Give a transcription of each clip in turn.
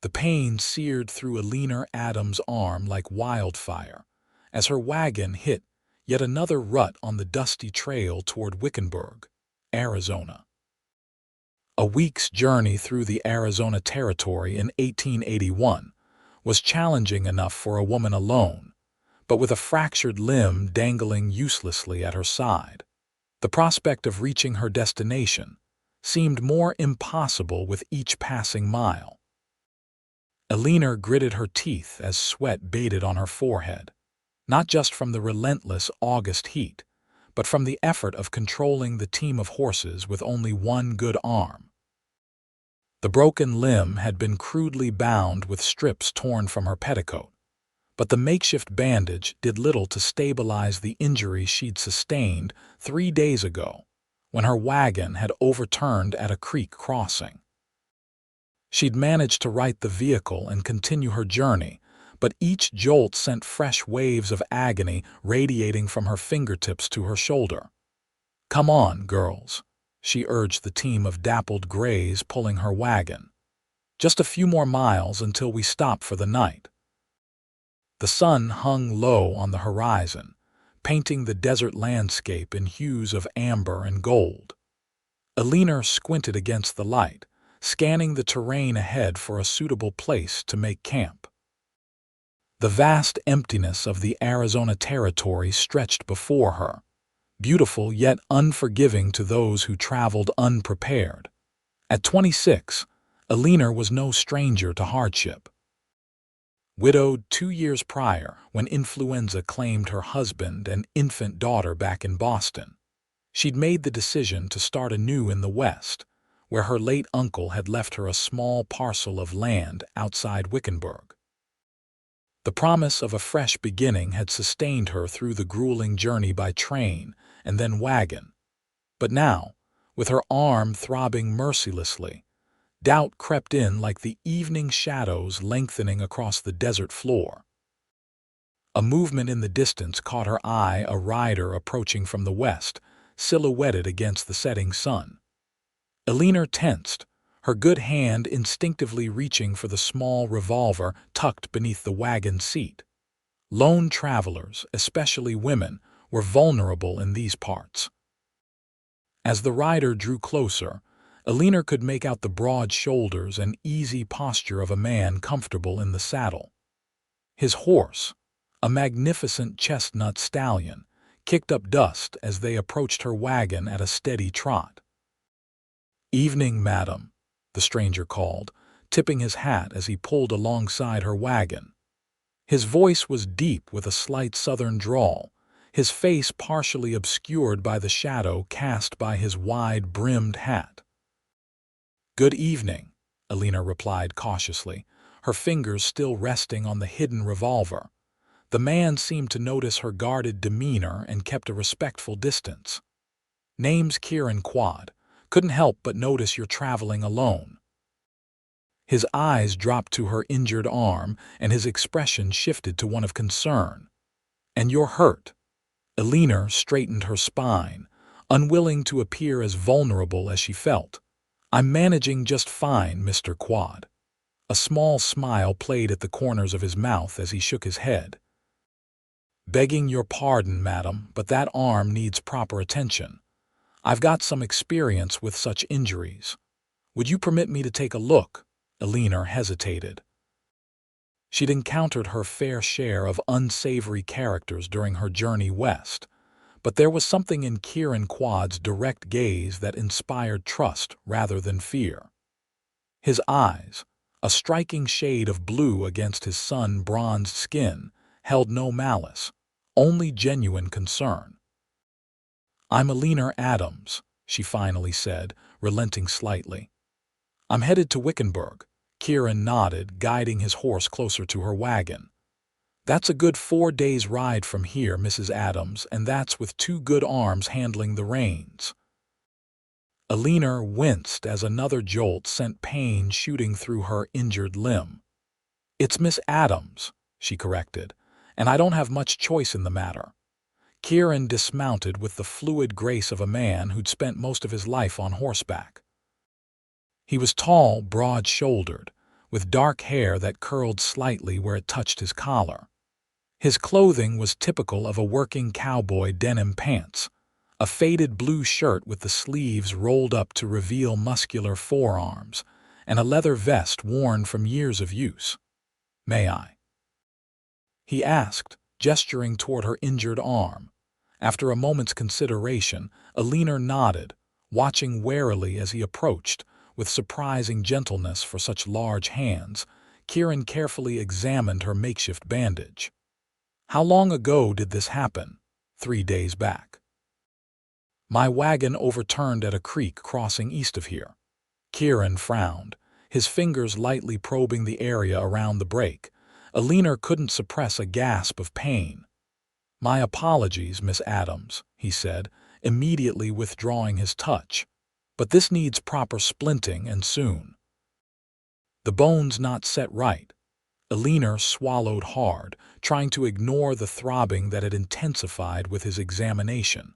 The pain seared through Eleanor Adams' arm like wildfire as her wagon hit yet another rut on the dusty trail toward Wickenburg, Arizona. A week's journey through the Arizona Territory in 1881 was challenging enough for a woman alone, but with a fractured limb dangling uselessly at her side, the prospect of reaching her destination seemed more impossible with each passing mile. Eleanor gritted her teeth as sweat beaded on her forehead, not just from the relentless August heat, but from the effort of controlling the team of horses with only one good arm. The broken limb had been crudely bound with strips torn from her petticoat, but the makeshift bandage did little to stabilize the injury she'd sustained 3 days ago when her wagon had overturned at a creek crossing. She'd managed to right the vehicle and continue her journey, but each jolt sent fresh waves of agony radiating from her fingertips to her shoulder. "Come on, girls," she urged the team of dappled grays pulling her wagon. "Just a few more miles until we stop for the night." The sun hung low on the horizon, painting the desert landscape in hues of amber and gold. Eleanor squinted against the light, scanning the terrain ahead for a suitable place to make camp. The vast emptiness of the Arizona Territory stretched before her, beautiful yet unforgiving to those who traveled unprepared. At 26, Eleanor was no stranger to hardship. Widowed 2 years prior when influenza claimed her husband and infant daughter back in Boston, she'd made the decision to start anew in the West, where her late uncle had left her a small parcel of land outside Wickenburg. The promise of a fresh beginning had sustained her through the grueling journey by train and then wagon. But now, with her arm throbbing mercilessly, doubt crept in like the evening shadows lengthening across the desert floor. A movement in the distance caught her eye, a rider approaching from the west, silhouetted against the setting sun. Eleanor tensed, her good hand instinctively reaching for the small revolver tucked beneath the wagon seat. Lone travelers, especially women, were vulnerable in these parts. As the rider drew closer, Eleanor could make out the broad shoulders and easy posture of a man comfortable in the saddle. His horse, a magnificent chestnut stallion, kicked up dust as they approached her wagon at a steady trot. "Evening, madam," the stranger called, tipping his hat as he pulled alongside her wagon. His voice was deep with a slight southern drawl, his face partially obscured by the shadow cast by his wide-brimmed hat. "Good evening," Eleanor replied cautiously, her fingers still resting on the hidden revolver. The man seemed to notice her guarded demeanor and kept a respectful distance. "Name's Kieran Quade. Couldn't help but notice you're traveling alone." His eyes dropped to her injured arm, and his expression shifted to one of concern. "And you're hurt?" Eleanor straightened her spine, unwilling to appear as vulnerable as she felt. "I'm managing just fine, Mr. Quade." A small smile played at the corners of his mouth as he shook his head. "Begging your pardon, madam, but that arm needs proper attention. I've got some experience with such injuries. Would you permit me to take a look?" Eleanor hesitated. She'd encountered her fair share of unsavory characters during her journey west, but there was something in Kieran Quade's direct gaze that inspired trust rather than fear. His eyes, a striking shade of blue against his sun-bronzed skin, held no malice, only genuine concern. "I'm Eleanor Adams," she finally said, relenting slightly. "I'm headed to Wickenburg." Kieran nodded, guiding his horse closer to her wagon. "That's a good 4 days' ride from here, Mrs. Adams, and that's with 2 good arms handling the reins." Eleanor winced as another jolt sent pain shooting through her injured limb. "It's Miss Adams," she corrected, "and I don't have much choice in the matter." Kieran dismounted with the fluid grace of a man who'd spent most of his life on horseback. He was tall, broad-shouldered, with dark hair that curled slightly where it touched his collar. His clothing was typical of a working cowboy denim pants, a faded blue shirt with the sleeves rolled up to reveal muscular forearms, and a leather vest worn from years of use. "May I?" he asked, gesturing toward her injured arm. After a moment's consideration, Eleanor nodded, watching warily as he approached. With surprising gentleness for such large hands, Kieran carefully examined her makeshift bandage. "How long ago did this happen?" "3 days back. My wagon overturned at a creek crossing east of here." Kieran frowned, his fingers lightly probing the area around the break. Eleanor couldn't suppress a gasp of pain. "My apologies, Miss Adams," he said, immediately withdrawing his touch. "But this needs proper splinting, and soon." "The bone's not set right." Eleanor swallowed hard, trying to ignore the throbbing that had intensified with his examination.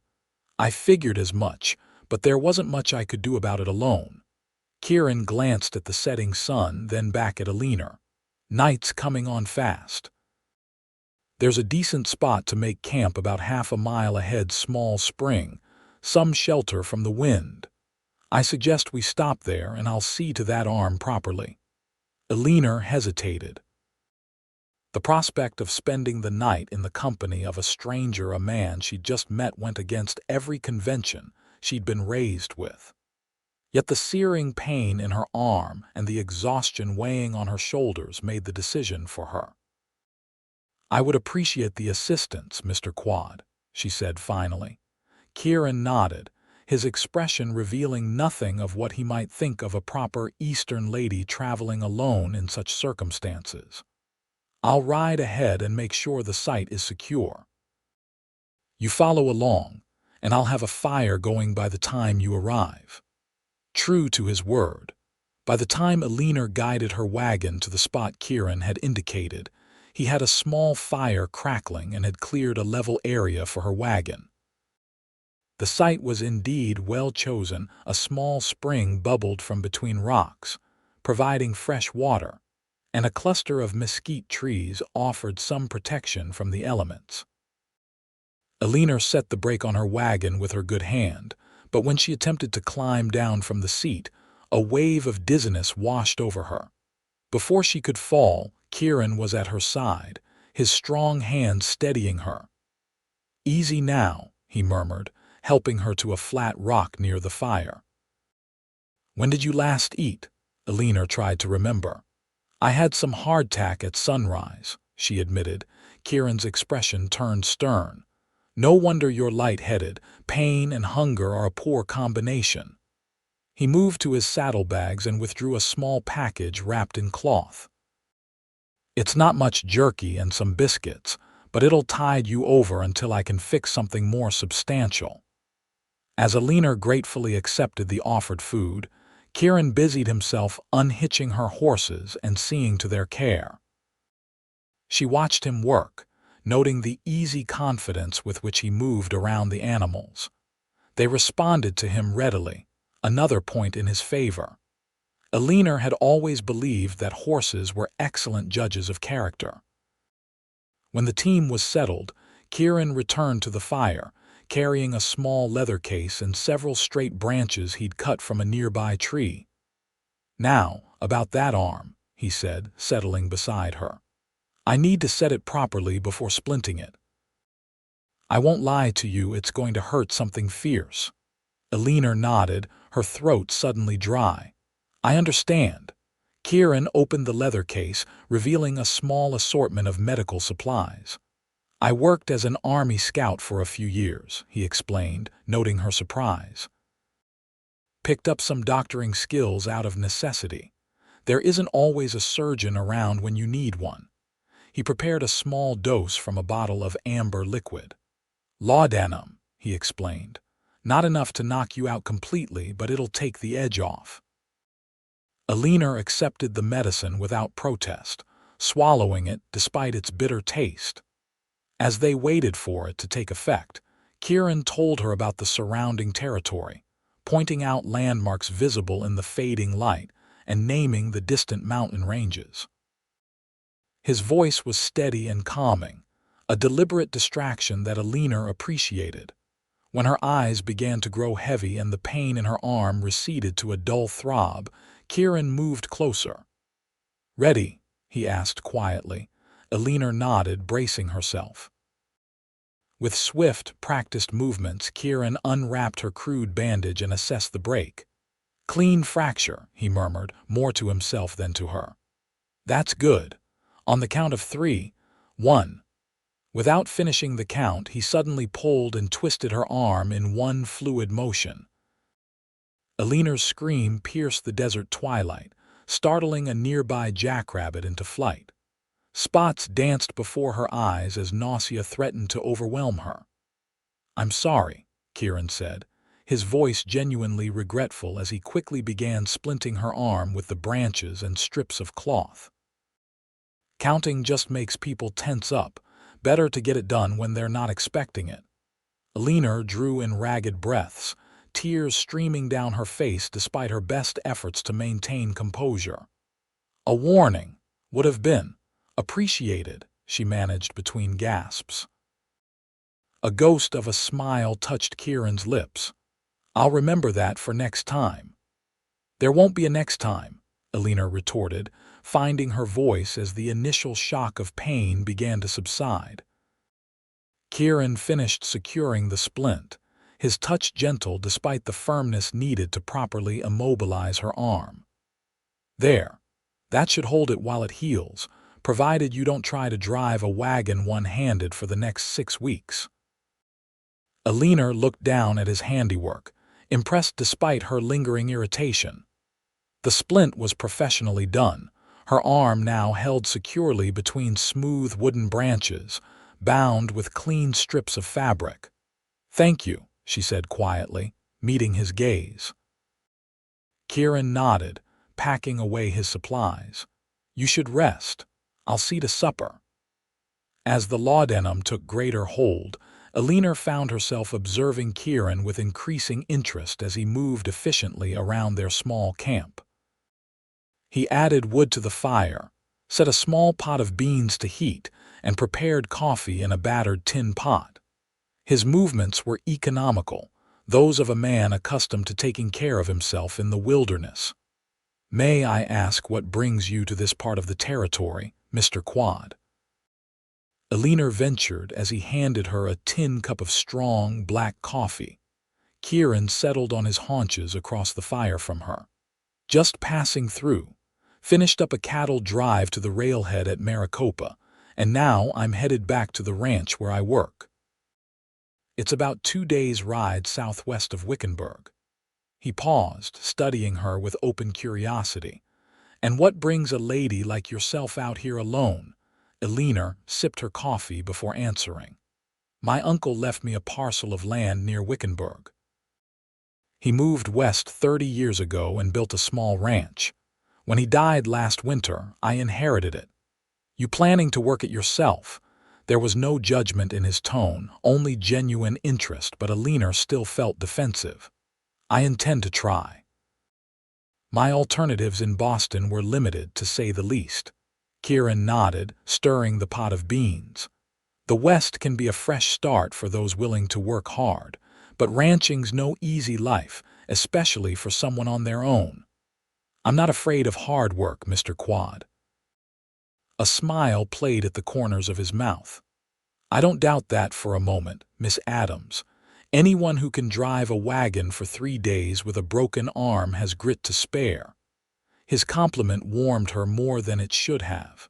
"I figured as much, but there wasn't much I could do about it alone." Kieran glanced at the setting sun, then back at Eleanor. "Night's coming on fast. There's a decent spot to make camp about half a mile ahead, small spring, some shelter from the wind. I suggest we stop there, and I'll see to that arm properly." Eleanor hesitated. The prospect of spending the night in the company of a stranger, a man she'd just met, went against every convention she'd been raised with. Yet the searing pain in her arm and the exhaustion weighing on her shoulders made the decision for her. "I would appreciate the assistance, Mr. Quade," she said finally. Kieran nodded, his expression revealing nothing of what he might think of a proper Eastern lady traveling alone in such circumstances. "I'll ride ahead and make sure the site is secure. You follow along, and I'll have a fire going by the time you arrive." True to his word, by the time Eleanor guided her wagon to the spot Kieran had indicated, he had a small fire crackling and had cleared a level area for her wagon. The site was indeed well chosen. A small spring bubbled from between rocks, providing fresh water, and a cluster of mesquite trees offered some protection from the elements. Eleanor set the brake on her wagon with her good hand, but when she attempted to climb down from the seat, a wave of dizziness washed over her. Before she could fall, Kieran was at her side, his strong hand steadying her. "Easy now," he murmured, helping her to a flat rock near the fire. "When did you last eat?" Eleanor tried to remember. "I had some hardtack at sunrise," she admitted. Kieran's expression turned stern. "No wonder you're lightheaded. Pain and hunger are a poor combination." He moved to his saddlebags and withdrew a small package wrapped in cloth. "It's not much jerky and some biscuits, but it'll tide you over until I can fix something more substantial." As Eleanor gratefully accepted the offered food, Kieran busied himself unhitching her horses and seeing to their care. She watched him work, noting the easy confidence with which he moved around the animals. They responded to him readily, another point in his favor. Eleanor had always believed that horses were excellent judges of character. When the team was settled, Kieran returned to the fire, carrying a small leather case and several straight branches he'd cut from a nearby tree. "Now, about that arm," he said, settling beside her. "I need to set it properly before splinting it. I won't lie to you, it's going to hurt something fierce." Eleanor nodded, her throat suddenly dry. "I understand." Kieran opened the leather case, revealing a small assortment of medical supplies. "I worked as an Army scout for a few years," he explained, noting her surprise. "Picked up some doctoring skills out of necessity. There isn't always a surgeon around when you need one." He prepared a small dose from a bottle of amber liquid. "Laudanum," he explained. "Not enough to knock you out completely, but it'll take the edge off." Eleanor accepted the medicine without protest, swallowing it despite its bitter taste. As they waited for it to take effect, Kieran told her about the surrounding territory, pointing out landmarks visible in the fading light and naming the distant mountain ranges. His voice was steady and calming, a deliberate distraction that Eleanor appreciated. When her eyes began to grow heavy and the pain in her arm receded to a dull throb, Kieran moved closer. "Ready?" he asked quietly. Eleanor nodded, bracing herself. With swift, practiced movements, Kieran unwrapped her crude bandage and assessed the break. "Clean fracture," he murmured, more to himself than to her. "That's good. On the count of 3, 1. Without finishing the count, he suddenly pulled and twisted her arm in one fluid motion. Eleanor's scream pierced the desert twilight, startling a nearby jackrabbit into flight. Spots danced before her eyes as nausea threatened to overwhelm her. "I'm sorry," Kieran said, his voice genuinely regretful as he quickly began splinting her arm with the branches and strips of cloth. "Counting just makes people tense up. Better to get it done when they're not expecting it." Eleanor drew in ragged breaths, tears streaming down her face despite her best efforts to maintain composure. "A warning would have been appreciated," she managed between gasps. A ghost of a smile touched Kieran's lips. "I'll remember that for next time." "There won't be a next time," Eleanor retorted, finding her voice as the initial shock of pain began to subside. Kieran finished securing the splint, his touch gentle despite the firmness needed to properly immobilize her arm. "There. That should hold it while it heals, provided you don't try to drive a wagon one-handed for the next 6 weeks." Eleanor looked down at his handiwork, impressed despite her lingering irritation. The splint was professionally done, her arm now held securely between smooth wooden branches, bound with clean strips of fabric. "Thank you," she said quietly, meeting his gaze. Kieran nodded, packing away his supplies. "You should rest. I'll see to supper." As the laudanum took greater hold, Eleanor found herself observing Kieran with increasing interest as he moved efficiently around their small camp. He added wood to the fire, set a small pot of beans to heat, and prepared coffee in a battered tin pot. His movements were economical, those of a man accustomed to taking care of himself in the wilderness. "May I ask what brings you to this part of the territory, Mr. Quade?" Eleanor ventured as he handed her a tin cup of strong, black coffee. Kieran settled on his haunches across the fire from her. "Just passing through. Finished up a cattle drive to the railhead at Maricopa, and now I'm headed back to the ranch where I work. It's about 2 days' ride southwest of Wickenburg." He paused, studying her with open curiosity. "And what brings a lady like yourself out here alone?" Eleanor sipped her coffee before answering. "My uncle left me a parcel of land near Wickenburg. He moved west 30 years ago and built a small ranch. When he died last winter, I inherited it." "You planning to work it yourself?" There was no judgment in his tone, only genuine interest, but Eleanor still felt defensive. "I intend to try. My alternatives in Boston were limited, to say the least." Kieran nodded, stirring the pot of beans. "The West can be a fresh start for those willing to work hard, but ranching's no easy life, especially for someone on their own. I'm not afraid of hard work, Mr. Quade." A smile played at the corners of his mouth. "I don't doubt that for a moment, Miss Adams. Anyone who can drive a wagon for 3 days with a broken arm has grit to spare." His compliment warmed her more than it should have.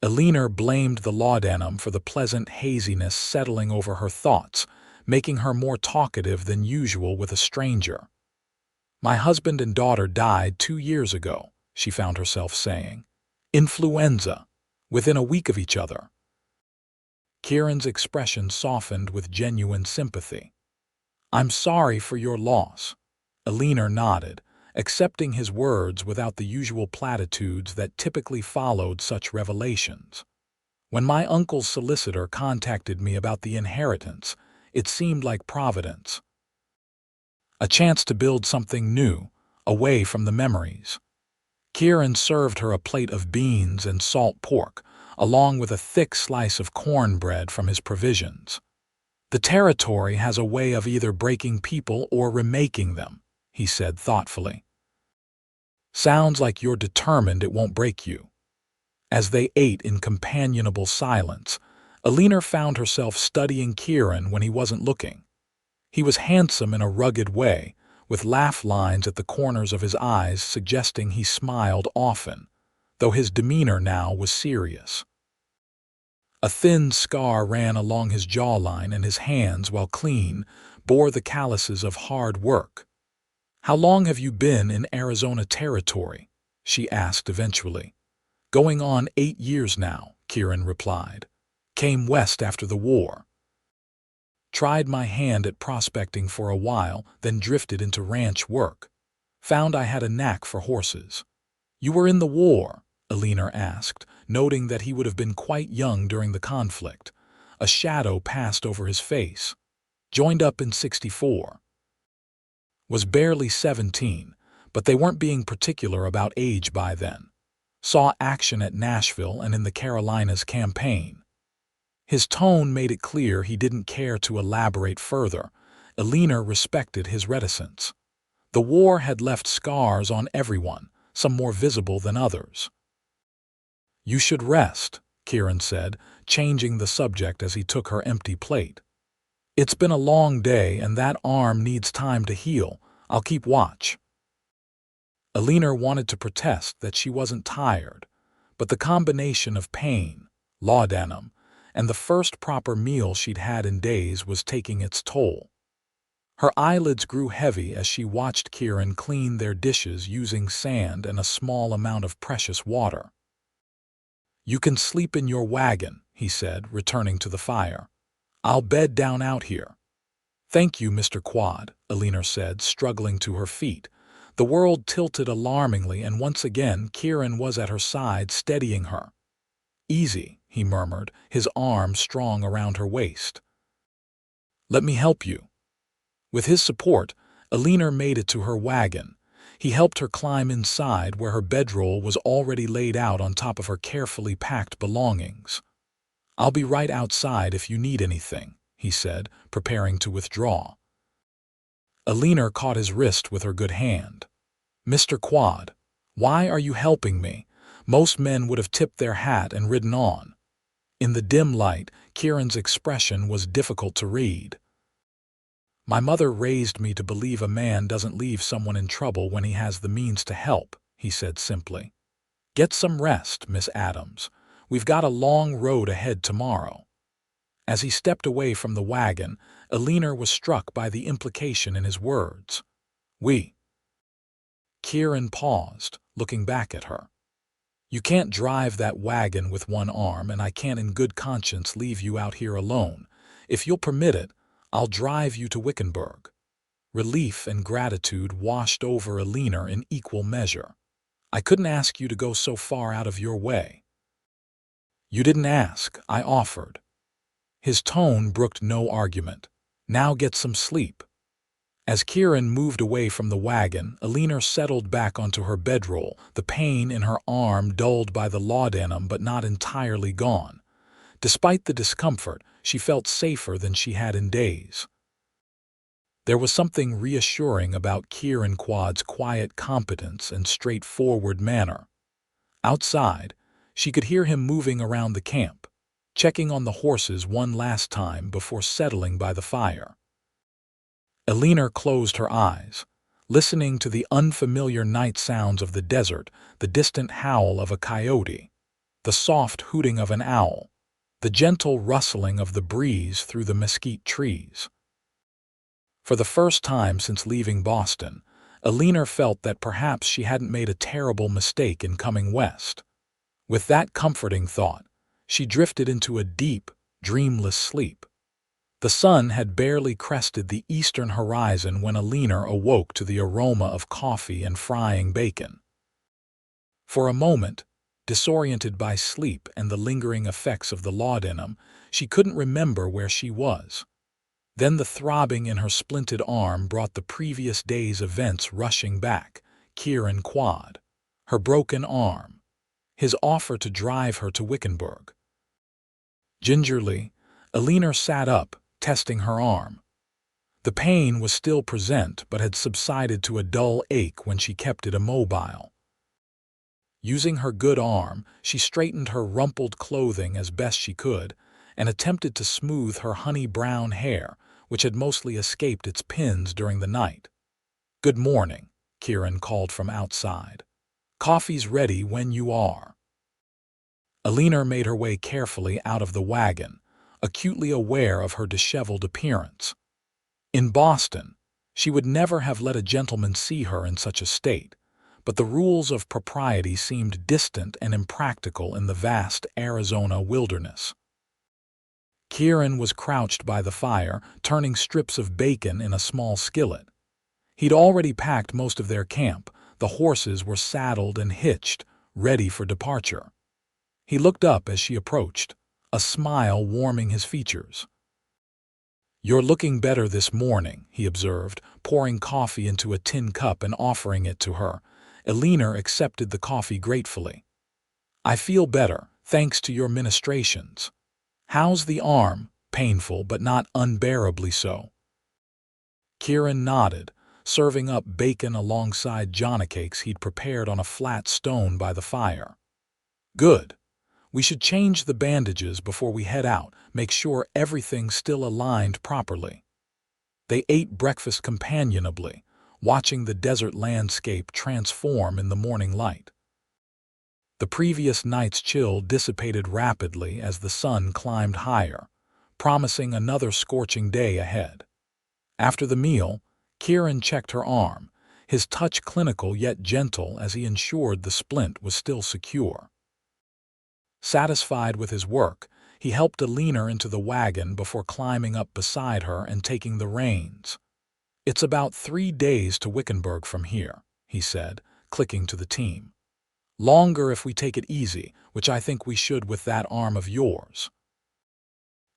Eleanor blamed the laudanum for the pleasant haziness settling over her thoughts, making her more talkative than usual with a stranger. "My husband and daughter died 2 years ago," she found herself saying. "Influenza, within a week of each other." Kieran's expression softened with genuine sympathy. "I'm sorry for your loss." Eleanor nodded, accepting his words without the usual platitudes that typically followed such revelations. "When my uncle's solicitor contacted me about the inheritance, it seemed like providence. A chance to build something new, away from the memories. Kieran served her a plate of beans and salt pork, along with a thick slice of cornbread from his provisions. "The territory has a way of either breaking people or remaking them," he said thoughtfully. "Sounds like you're determined it won't break you." As they ate in companionable silence, Eleanor found herself studying Kieran when he wasn't looking. He was handsome in a rugged way, with laugh lines at the corners of his eyes suggesting he smiled often, though his demeanor now was serious. A thin scar ran along his jawline, and his hands, while clean, bore the calluses of hard work. "How long have you been in Arizona territory?" she asked eventually. "Going on 8 years now," Kieran replied. "Came west after the war. Tried my hand at prospecting for a while, then drifted into ranch work. Found I had a knack for horses." "You were in the war?" Eleanor asked, noting that he would have been quite young during the conflict. A shadow passed over his face. "Joined up in '64. Was barely 17, but they weren't being particular about age by then. Saw action at Nashville and in the Carolinas campaign." His tone made it clear he didn't care to elaborate further. Eleanor respected his reticence. The war had left scars on everyone, some more visible than others. "You should rest," Kieran said, changing the subject as he took her empty plate. "It's been a long day and that arm needs time to heal. I'll keep watch." Eleanor wanted to protest that she wasn't tired, but the combination of pain, laudanum, and the first proper meal she'd had in days was taking its toll. Her eyelids grew heavy as she watched Kieran clean their dishes using sand and a small amount of precious water. "You can sleep in your wagon," he said, returning to the fire. "I'll bed down out here." "Thank you, Mr. Quade," Eleanor said, struggling to her feet. The world tilted alarmingly, and once again Kieran was at her side, steadying her. "Easy," he murmured, his arm strong around her waist. "Let me help you." With his support, Eleanor made it to her wagon. He helped her climb inside, where her bedroll was already laid out on top of her carefully packed belongings. "I'll be right outside if you need anything," he said, preparing to withdraw. Eleanor caught his wrist with her good hand. "Mr. Quade, why are you helping me? Most men would have tipped their hat and ridden on." In the dim light, Kieran's expression was difficult to read. "My mother raised me to believe a man doesn't leave someone in trouble when he has the means to help," he said simply. "Get some rest, Miss Adams. We've got a long road ahead tomorrow." As he stepped away from the wagon, Eleanor was struck by the implication in his words. "We." Kieran paused, looking back at her. "You can't drive that wagon with one arm, and I can't in good conscience leave you out here alone. If you'll permit it, I'll drive you to Wickenburg." Relief and gratitude washed over Eleanor in equal measure. "I couldn't ask you to go so far out of your way." "You didn't ask, I offered." His tone brooked no argument. "Now get some sleep." As Kieran moved away from the wagon, Eleanor settled back onto her bedroll, the pain in her arm dulled by the laudanum but not entirely gone. Despite the discomfort, she felt safer than she had in days. There was something reassuring about Kieran Quade's quiet competence and straightforward manner. Outside, she could hear him moving around the camp, checking on the horses one last time before settling by the fire. Eleanor closed her eyes, listening to the unfamiliar night sounds of the desert, the distant howl of a coyote, the soft hooting of an owl, the gentle rustling of the breeze through the mesquite trees. For the first time since leaving Boston, Eleanor felt that perhaps she hadn't made a terrible mistake in coming west. With that comforting thought, she drifted into a deep, dreamless sleep. The sun had barely crested the eastern horizon when Eleanor awoke to the aroma of coffee and frying bacon. For a moment, disoriented by sleep and the lingering effects of the laudanum, she couldn't remember where she was. Then the throbbing in her splinted arm brought the previous day's events rushing back, Kieran Quade, her broken arm, his offer to drive her to Wickenburg. Gingerly, Eleanor sat up, testing her arm. The pain was still present but had subsided to a dull ache when she kept it immobile. Using her good arm, she straightened her rumpled clothing as best she could and attempted to smooth her honey-brown hair, which had mostly escaped its pins during the night. "Good morning," Kieran called from outside. "Coffee's ready when you are." Eleanor made her way carefully out of the wagon, acutely aware of her disheveled appearance. In Boston, she would never have let a gentleman see her in such a state, but the rules of propriety seemed distant and impractical in the vast Arizona wilderness. Kieran was crouched by the fire, turning strips of bacon in a small skillet. He'd already packed most of their camp. The horses were saddled and hitched, ready for departure. He looked up as she approached, a smile warming his features. "You're looking better this morning," he observed, pouring coffee into a tin cup and offering it to her. Eleanor accepted the coffee gratefully. "I feel better, thanks to your ministrations. How's the arm? Painful, but not unbearably so." Kieran nodded, serving up bacon alongside johnnycakes he'd prepared on a flat stone by the fire. "Good. We should change the bandages before we head out, make sure everything's still aligned properly." They ate breakfast companionably, watching the desert landscape transform in the morning light. The previous night's chill dissipated rapidly as the sun climbed higher, promising another scorching day ahead. After the meal, Kieran checked her arm, his touch clinical yet gentle as he ensured the splint was still secure. Satisfied with his work, he helped Eleanor into the wagon before climbing up beside her and taking the reins. "It's about 3 days to Wickenburg from here," he said, clicking to the team. "Longer if we take it easy, which I think we should with that arm of yours."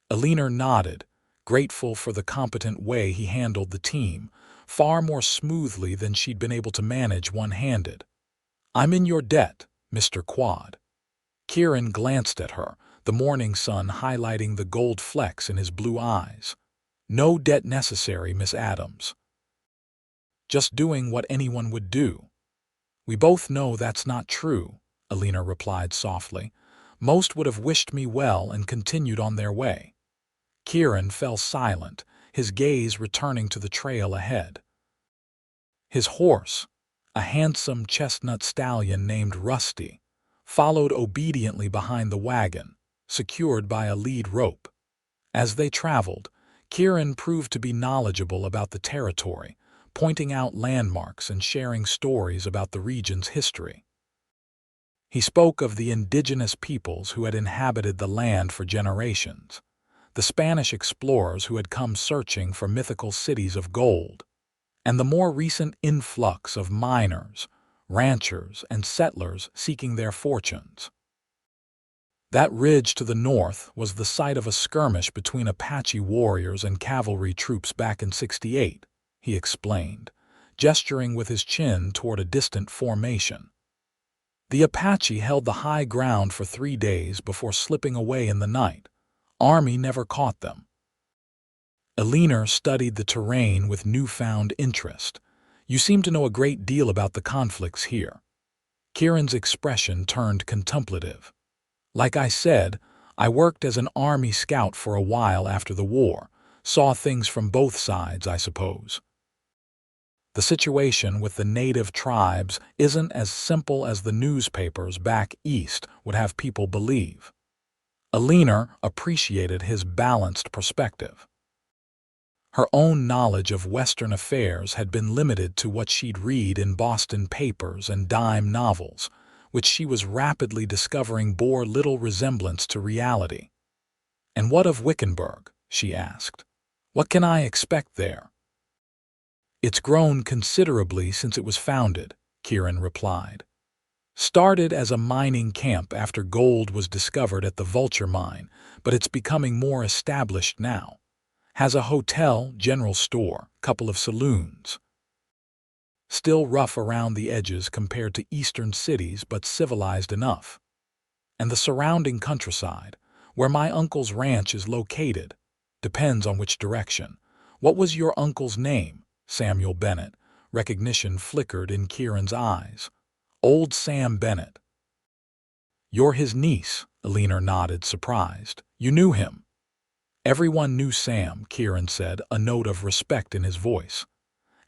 Eleanor nodded, grateful for the competent way he handled the team, far more smoothly than she'd been able to manage one-handed. "I'm in your debt, Mr. Quade." Kieran glanced at her, the morning sun highlighting the gold flecks in his blue eyes. "No debt necessary, Miss Adams. Just doing what anyone would do." "We both know that's not true," Eleanor replied softly. "Most would have wished me well and continued on their way." Kieran fell silent, his gaze returning to the trail ahead. His horse, a handsome chestnut stallion named Rusty, followed obediently behind the wagon, secured by a lead rope. As they traveled, Kieran proved to be knowledgeable about the territory, pointing out landmarks and sharing stories about the region's history. He spoke of the indigenous peoples who had inhabited the land for generations, the Spanish explorers who had come searching for mythical cities of gold, and the more recent influx of miners, ranchers, and settlers seeking their fortunes. That ridge to the north was the site of a skirmish between Apache warriors and cavalry troops back in '68, he explained, gesturing with his chin toward a distant formation. The Apache held the high ground for 3 days before slipping away in the night. Army never caught them. Eleanor studied the terrain with newfound interest. "You seem to know a great deal about the conflicts here." Kieran's expression turned contemplative. "Like I said, I worked as an army scout for a while after the war, saw things from both sides, I suppose. The situation with the native tribes isn't as simple as the newspapers back east would have people believe." Eleanor appreciated his balanced perspective. Her own knowledge of Western affairs had been limited to what she'd read in Boston papers and dime novels, which she was rapidly discovering bore little resemblance to reality. "And what of Wickenburg?" she asked. "What can I expect there?" "It's grown considerably since it was founded," Kieran replied. "Started as a mining camp after gold was discovered at the Vulture mine, but it's becoming more established now. Has a hotel, general store, couple of saloons." still rough around the edges compared to eastern cities but civilized enough. And the surrounding countryside, where my uncle's ranch is located, depends on which direction. What was your uncle's name? Samuel Bennett. Recognition flickered in Kieran's eyes. Old Sam Bennett. You're his niece, Eleanor nodded, surprised. You knew him. Everyone knew Sam, Kieran said, a note of respect in his voice.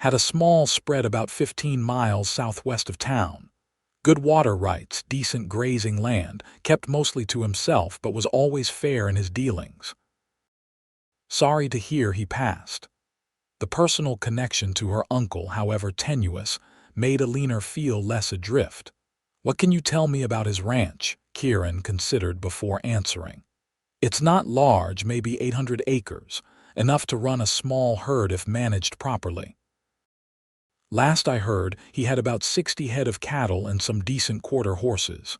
Had a small spread about 15 miles southwest of town. Good water rights, decent grazing land, kept mostly to himself but was always fair in his dealings. Sorry to hear he passed. The personal connection to her uncle, however tenuous, made Eleanor feel less adrift. What can you tell me about his ranch? Kieran considered before answering. It's not large, maybe 800 acres, enough to run a small herd if managed properly. Last I heard, he had about 60 head of cattle and some decent quarter horses.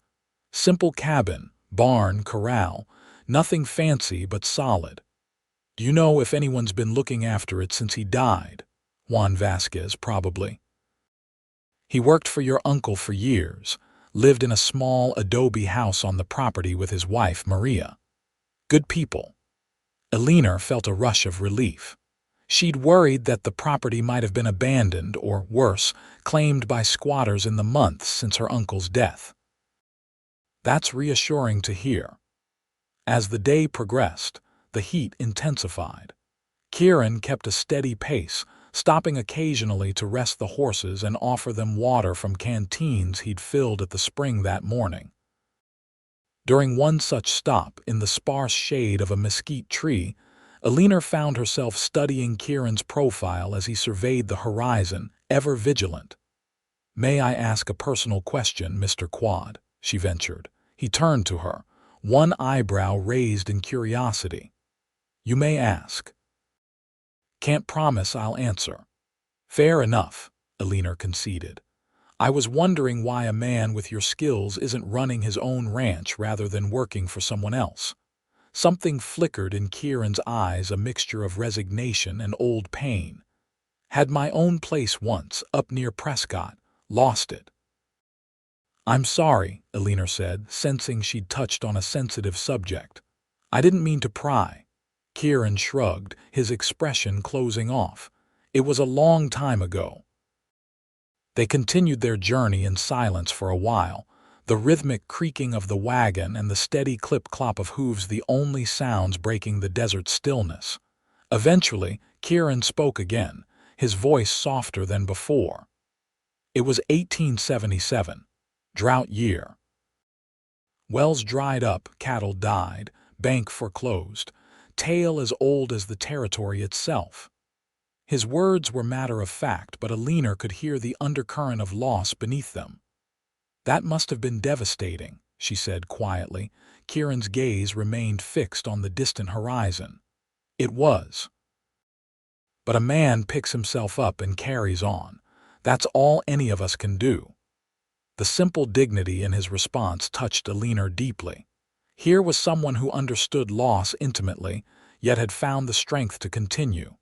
Simple cabin, barn, corral, nothing fancy but solid. Do you know if anyone's been looking after it since he died? Juan Vasquez, probably. He worked for your uncle for years, lived in a small adobe house on the property with his wife, Maria. Good people. Eleanor felt a rush of relief. She'd worried that the property might have been abandoned or, worse, claimed by squatters in the months since her uncle's death. That's reassuring to hear. As the day progressed, the heat intensified. Kieran kept a steady pace, stopping occasionally to rest the horses and offer them water from canteens he'd filled at the spring that morning. During one such stop, in the sparse shade of a mesquite tree, Eleanor found herself studying Kieran's profile as he surveyed the horizon, ever vigilant. "May I ask a personal question, Mr. Quade?" she ventured. He turned to her, one eyebrow raised in curiosity. "You may ask." "Can't promise I'll answer." "Fair enough," Eleanor conceded. "I was wondering why a man with your skills isn't running his own ranch rather than working for someone else." Something flickered in Kieran's eyes, a mixture of resignation and old pain. "Had my own place once, up near Prescott. Lost it." "I'm sorry," Eleanor said, sensing she'd touched on a sensitive subject. "I didn't mean to pry." Kieran shrugged, his expression closing off. "It was a long time ago." They continued their journey in silence for a while, the rhythmic creaking of the wagon and the steady clip-clop of hooves the only sounds breaking the desert stillness. Eventually, Kieran spoke again, his voice softer than before. "It was 1877. Drought year. Wells dried up, cattle died, bank foreclosed, tale as old as the territory itself." His words were matter of fact, but Eleanor could hear the undercurrent of loss beneath them. "That must have been devastating," she said quietly. Kieran's gaze remained fixed on the distant horizon. "It was. But a man picks himself up and carries on. That's all any of us can do." The simple dignity in his response touched Eleanor deeply. Here was someone who understood loss intimately, yet had found the strength to continue.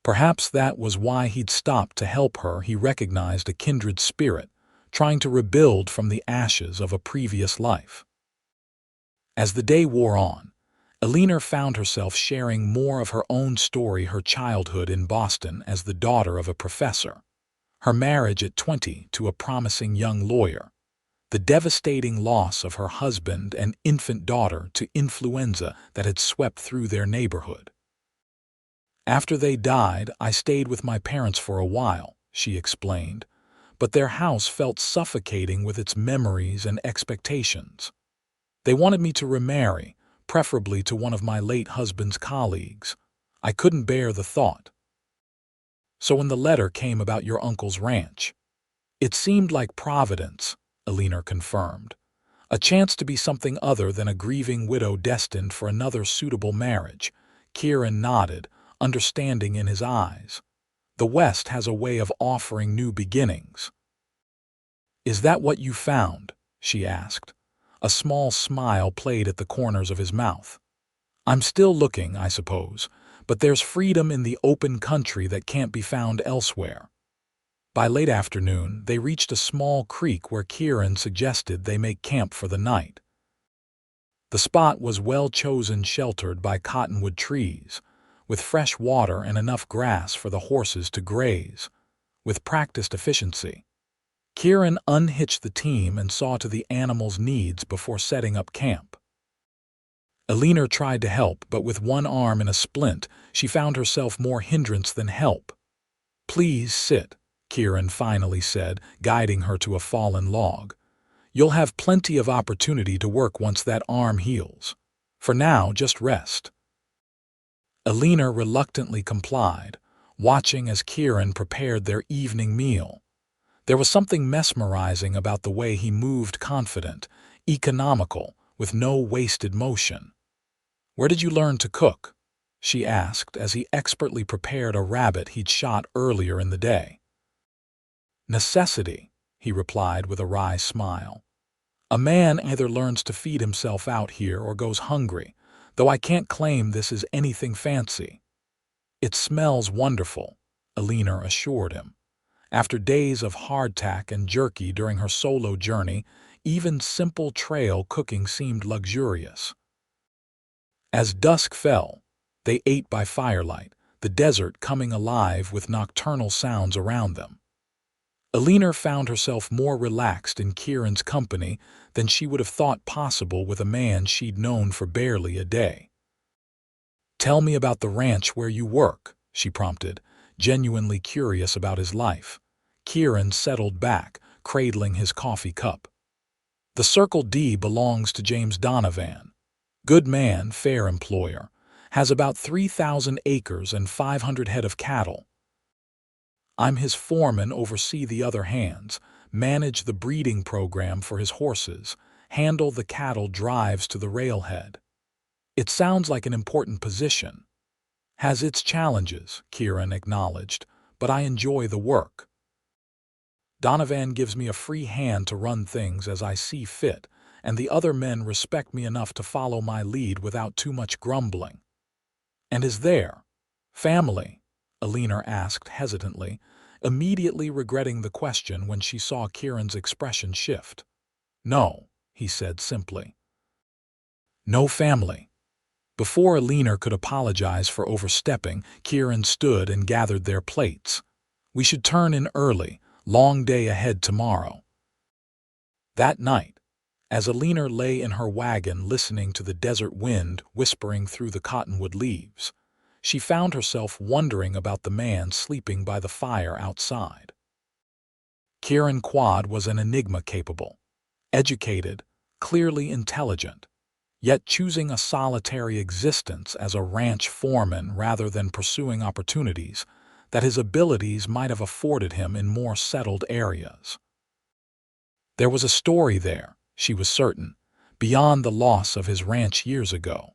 Perhaps that was why he'd stopped to help her. He recognized a kindred spirit, trying to rebuild from the ashes of a previous life. As the day wore on, Eleanor found herself sharing more of her own story, her childhood in Boston as the daughter of a professor, her marriage at 20 to a promising young lawyer, the devastating loss of her husband and infant daughter to influenza that had swept through their neighborhood. "After they died, I stayed with my parents for a while," she explained, "but their house felt suffocating with its memories and expectations. They wanted me to remarry, preferably to one of my late husband's colleagues. I couldn't bear the thought. So when the letter came about your uncle's ranch, it seemed like providence," Eleanor confirmed. "A chance to be something other than a grieving widow destined for another suitable marriage." Kieran nodded, understanding in his eyes. "The West has a way of offering new beginnings." "Is that what you found?" she asked. A small smile played at the corners of his mouth. "I'm still looking, I suppose, but there's freedom in the open country that can't be found elsewhere." By late afternoon, they reached a small creek where Kieran suggested they make camp for the night. The spot was well-chosen, sheltered by cottonwood trees, with fresh water and enough grass for the horses to graze. With practiced efficiency, Kieran unhitched the team and saw to the animals' needs before setting up camp. Eleanor tried to help, but with one arm in a splint, she found herself more hindrance than help. "Please sit," Kieran finally said, guiding her to a fallen log. "You'll have plenty of opportunity to work once that arm heals. For now, just rest." Eleanor reluctantly complied, watching as Kieran prepared their evening meal. There was something mesmerizing about the way he moved, confident, economical, with no wasted motion. "Where did you learn to cook?" she asked as he expertly prepared a rabbit he'd shot earlier in the day. "Necessity," he replied with a wry smile. "A man either learns to feed himself out here or goes hungry, though I can't claim this is anything fancy." "It smells wonderful," Eleanor assured him. After days of hardtack and jerky during her solo journey, even simple trail cooking seemed luxurious. As dusk fell, they ate by firelight, the desert coming alive with nocturnal sounds around them. Eleanor found herself more relaxed in Kieran's company than she would have thought possible with a man she'd known for barely a day. "Tell me about the ranch where you work," she prompted, genuinely curious about his life. Kieran settled back, cradling his coffee cup. "The Circle D belongs to James Donovan. Good man, fair employer. Has about 3,000 acres and 500 head of cattle. I'm his foreman, oversee the other hands, manage the breeding program for his horses, handle the cattle drives to the railhead." "It sounds like an important position." "Has its challenges," Kieran acknowledged, "but I enjoy the work. Donovan gives me a free hand to run things as I see fit, and the other men respect me enough to follow my lead without too much grumbling." "And is there family?" Eleanor asked hesitantly, immediately regretting the question when she saw Kieran's expression shift. "No," he said simply. "No family." Before Eleanor could apologize for overstepping, Kieran stood and gathered their plates. "We should turn in early. Long day ahead tomorrow." That night, as Eleanor lay in her wagon listening to the desert wind whispering through the cottonwood leaves, she found herself wondering about the man sleeping by the fire outside. Kieran Quade was an enigma, capable, educated, clearly intelligent, yet choosing a solitary existence as a ranch foreman rather than pursuing opportunities that his abilities might have afforded him in more settled areas. There was a story there, she was certain, beyond the loss of his ranch years ago.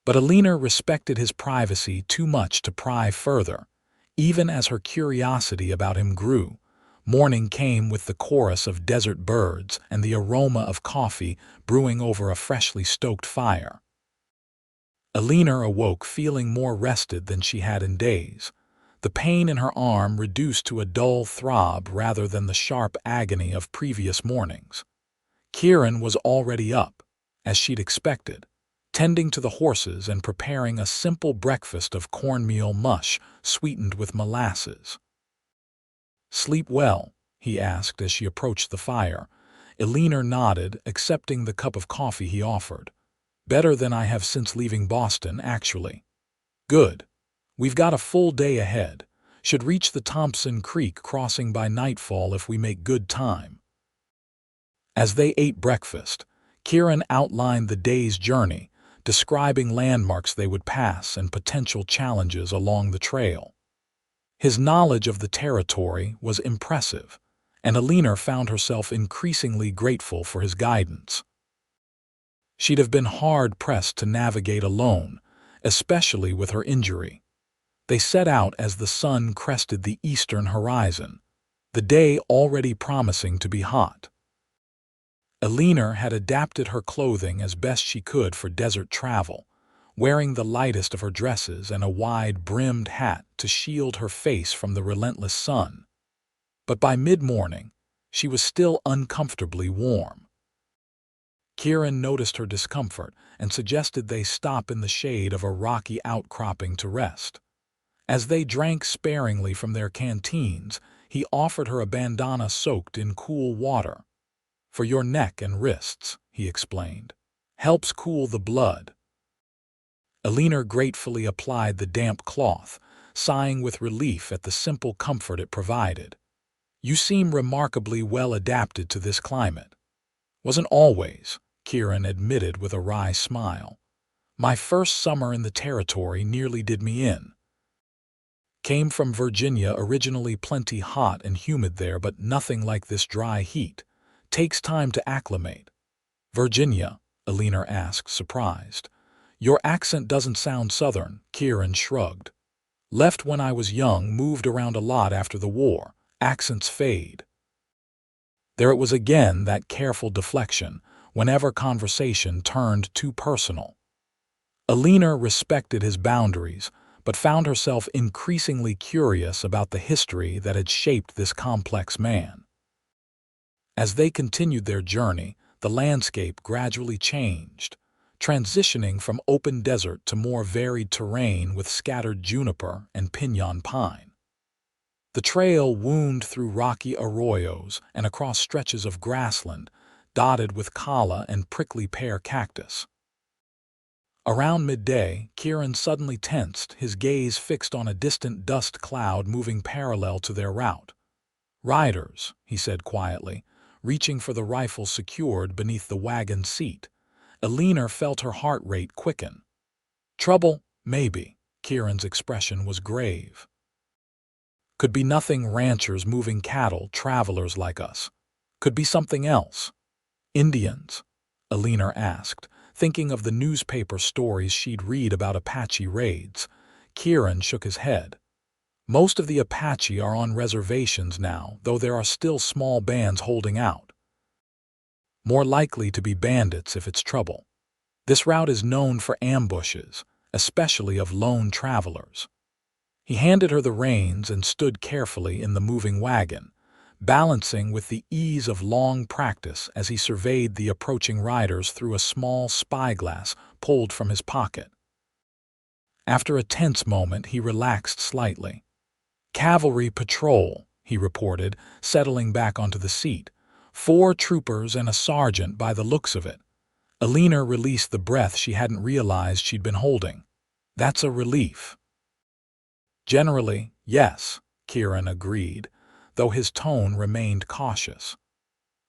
But Eleanor respected his privacy too much to pry further. Even as her curiosity about him grew, morning came with the chorus of desert birds and the aroma of coffee brewing over a freshly stoked fire. Eleanor awoke feeling more rested than she had in days, the pain in her arm reduced to a dull throb rather than the sharp agony of previous mornings. Kieran was already up, as she'd expected, tending to the horses and preparing a simple breakfast of cornmeal mush sweetened with molasses. "Sleep well?" he asked as she approached the fire. Eleanor nodded, accepting the cup of coffee he offered. "Better than I have since leaving Boston, actually." "Good. We've got a full day ahead. Should reach the Thompson Creek crossing by nightfall if we make good time." As they ate breakfast, Kieran outlined the day's journey, describing landmarks they would pass and potential challenges along the trail. His knowledge of the territory was impressive, and Eleanor found herself increasingly grateful for his guidance. She'd have been hard-pressed to navigate alone, especially with her injury. They set out as the sun crested the eastern horizon, the day already promising to be hot. Eleanor had adapted her clothing as best she could for desert travel, wearing the lightest of her dresses and a wide-brimmed hat to shield her face from the relentless sun. but by mid-morning, she was still uncomfortably warm. Kieran noticed her discomfort and suggested they stop in the shade of a rocky outcropping to rest. As they drank sparingly from their canteens, he offered her a bandana soaked in cool water. "For your neck and wrists," he explained. "Helps cool the blood." Eleanor gratefully applied the damp cloth, sighing with relief at the simple comfort it provided. "You seem remarkably well adapted to this climate." "Wasn't always," Kieran admitted with a wry smile. "My first summer in the territory nearly did me in. Came from Virginia, originally plenty hot and humid there, but nothing like this dry heat. Takes time to acclimate." "Virginia?" Eleanor asked, surprised. "Your accent doesn't sound southern," Kieran shrugged. "Left when I was young, moved around a lot after the war. Accents fade." There it was again, that careful deflection, whenever conversation turned too personal. Eleanor respected his boundaries, but found herself increasingly curious about the history that had shaped this complex man. As they continued their journey, the landscape gradually changed, transitioning from open desert to more varied terrain with scattered juniper and piñon pine. The trail wound through rocky arroyos and across stretches of grassland, dotted with calla and prickly pear cactus. Around midday, Kieran suddenly tensed, his gaze fixed on a distant dust cloud moving parallel to their route. "Riders," he said quietly, reaching for the rifle secured beneath the wagon seat. Eleanor felt her heart rate quicken. "Trouble, maybe." Kieran's expression was grave. "Could be nothing, ranchers moving cattle, travelers like us. Could be something else." "Indians?" Eleanor asked, thinking of the newspaper stories she'd read about Apache raids. Kieran shook his head. "Most of the Apache are on reservations now, though there are still small bands holding out. More likely to be bandits if it's trouble. This route is known for ambushes, especially of lone travelers." He handed her the reins and stood carefully in the moving wagon, balancing with the ease of long practice as he surveyed the approaching riders through a small spyglass pulled from his pocket. After a tense moment, he relaxed slightly. "Cavalry patrol," he reported, settling back onto the seat. "4 troopers and a sergeant by the looks of it." Eleanor released the breath she hadn't realized she'd been holding. "That's a relief." "Generally, yes," Kieran agreed, though his tone remained cautious.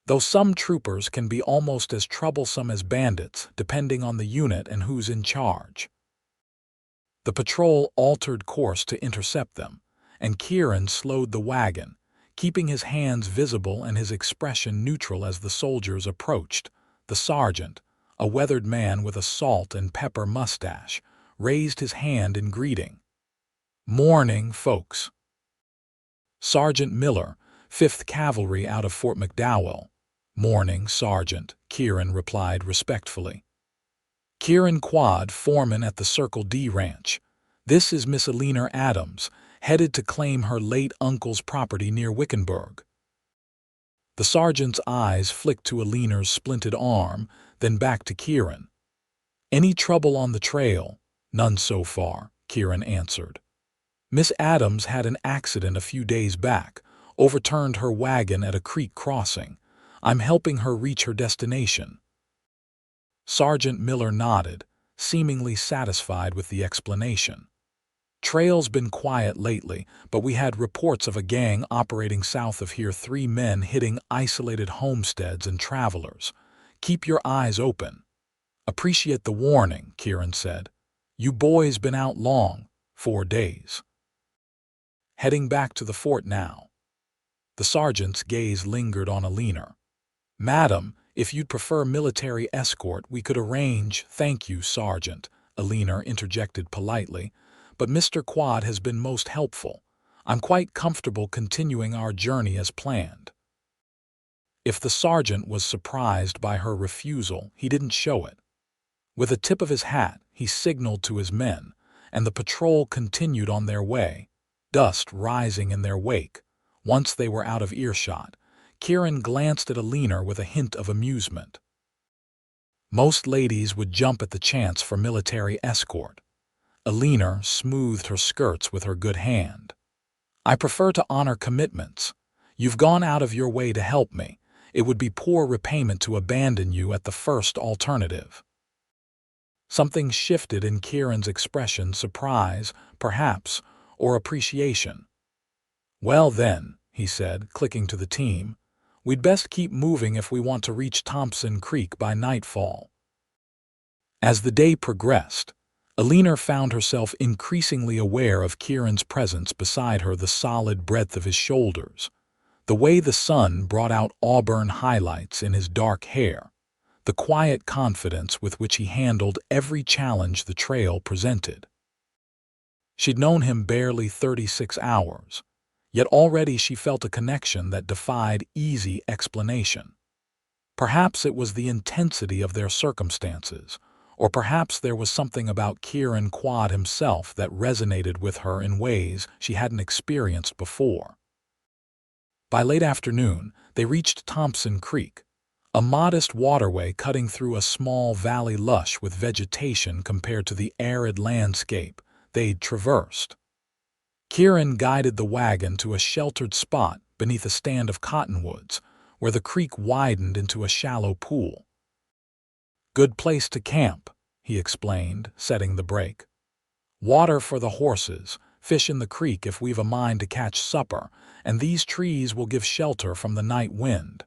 "Though some troopers can be almost as troublesome as bandits, depending on the unit and who's in charge." The patrol altered course to intercept them, and Kieran slowed the wagon, keeping his hands visible and his expression neutral as the soldiers approached. The sergeant, a weathered man with a salt and pepper mustache, raised his hand in greeting. "Morning, folks." "Sergeant Miller, 5th Cavalry out of Fort McDowell." "Morning, Sergeant," Kieran replied respectfully. "Kieran Quade, foreman at the Circle D Ranch. This is Miss Eleanor Adams, headed to claim her late uncle's property near Wickenburg." The sergeant's eyes flicked to Eleanor's splinted arm, then back to Kieran. "Any trouble on the trail?" "None so far," Kieran answered. "Miss Adams had an accident a few days back, overturned her wagon at a creek crossing. I'm helping her reach her destination." Sergeant Miller nodded, seemingly satisfied with the explanation. "Trail's been quiet lately, but we had reports of a gang operating south of here, 3 men hitting isolated homesteads and travelers. Keep your eyes open." "Appreciate the warning," Kieran said. "You boys been out long?" 4 days. "Heading back to the fort now." The sergeant's gaze lingered on Eleanor. "Madam, if you'd prefer military escort, we could arrange." "Thank you, Sergeant," Eleanor interjected politely, "but Mr. Quade has been most helpful. I'm quite comfortable continuing our journey as planned." If the sergeant was surprised by her refusal, he didn't show it. With a tip of his hat, he signaled to his men, and the patrol continued on their way, dust rising in their wake, Once they were out of earshot, Kieran glanced at Eleanor with a hint of amusement. Most ladies would jump at the chance for military escort. Eleanor smoothed her skirts with her good hand. I prefer to honor commitments. You've gone out of your way to help me. It would be poor repayment to abandon you at the first alternative. Something shifted in Kieran's expression, surprise, perhaps, or appreciation. Well then, he said, clicking to the team, we'd best keep moving if we want to reach Thompson Creek by nightfall. As the day progressed, Eleanor found herself increasingly aware of Kieran's presence beside her, the solid breadth of his shoulders, the way the sun brought out auburn highlights in his dark hair, the quiet confidence with which he handled every challenge the trail presented. She'd known him barely 36 hours, yet already she felt a connection that defied easy explanation. Perhaps it was the intensity of their circumstances, or perhaps there was something about Kieran Quade himself that resonated with her in ways she hadn't experienced before. By late afternoon, they reached Thompson Creek, a modest waterway cutting through a small valley lush with vegetation compared to the arid landscape they'd traversed. Kieran guided the wagon to a sheltered spot beneath a stand of cottonwoods, where the creek widened into a shallow pool. Good place to camp, he explained, setting the brake. Water for the horses, fish in the creek if we've a mind to catch supper, and these trees will give shelter from the night wind.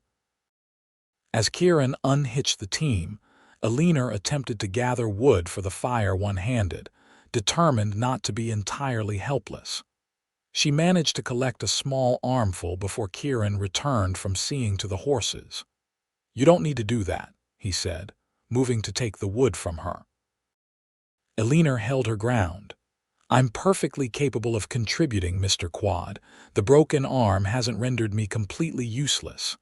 As Kieran unhitched the team, Eleanor attempted to gather wood for the fire one-handed, determined not to be entirely helpless. She managed to collect a small armful before Kieran returned from seeing to the horses. You don't need to do that, he said, moving to take the wood from her. Eleanor held her ground. I'm perfectly capable of contributing, Mr. Quade. The broken arm hasn't rendered me completely useless.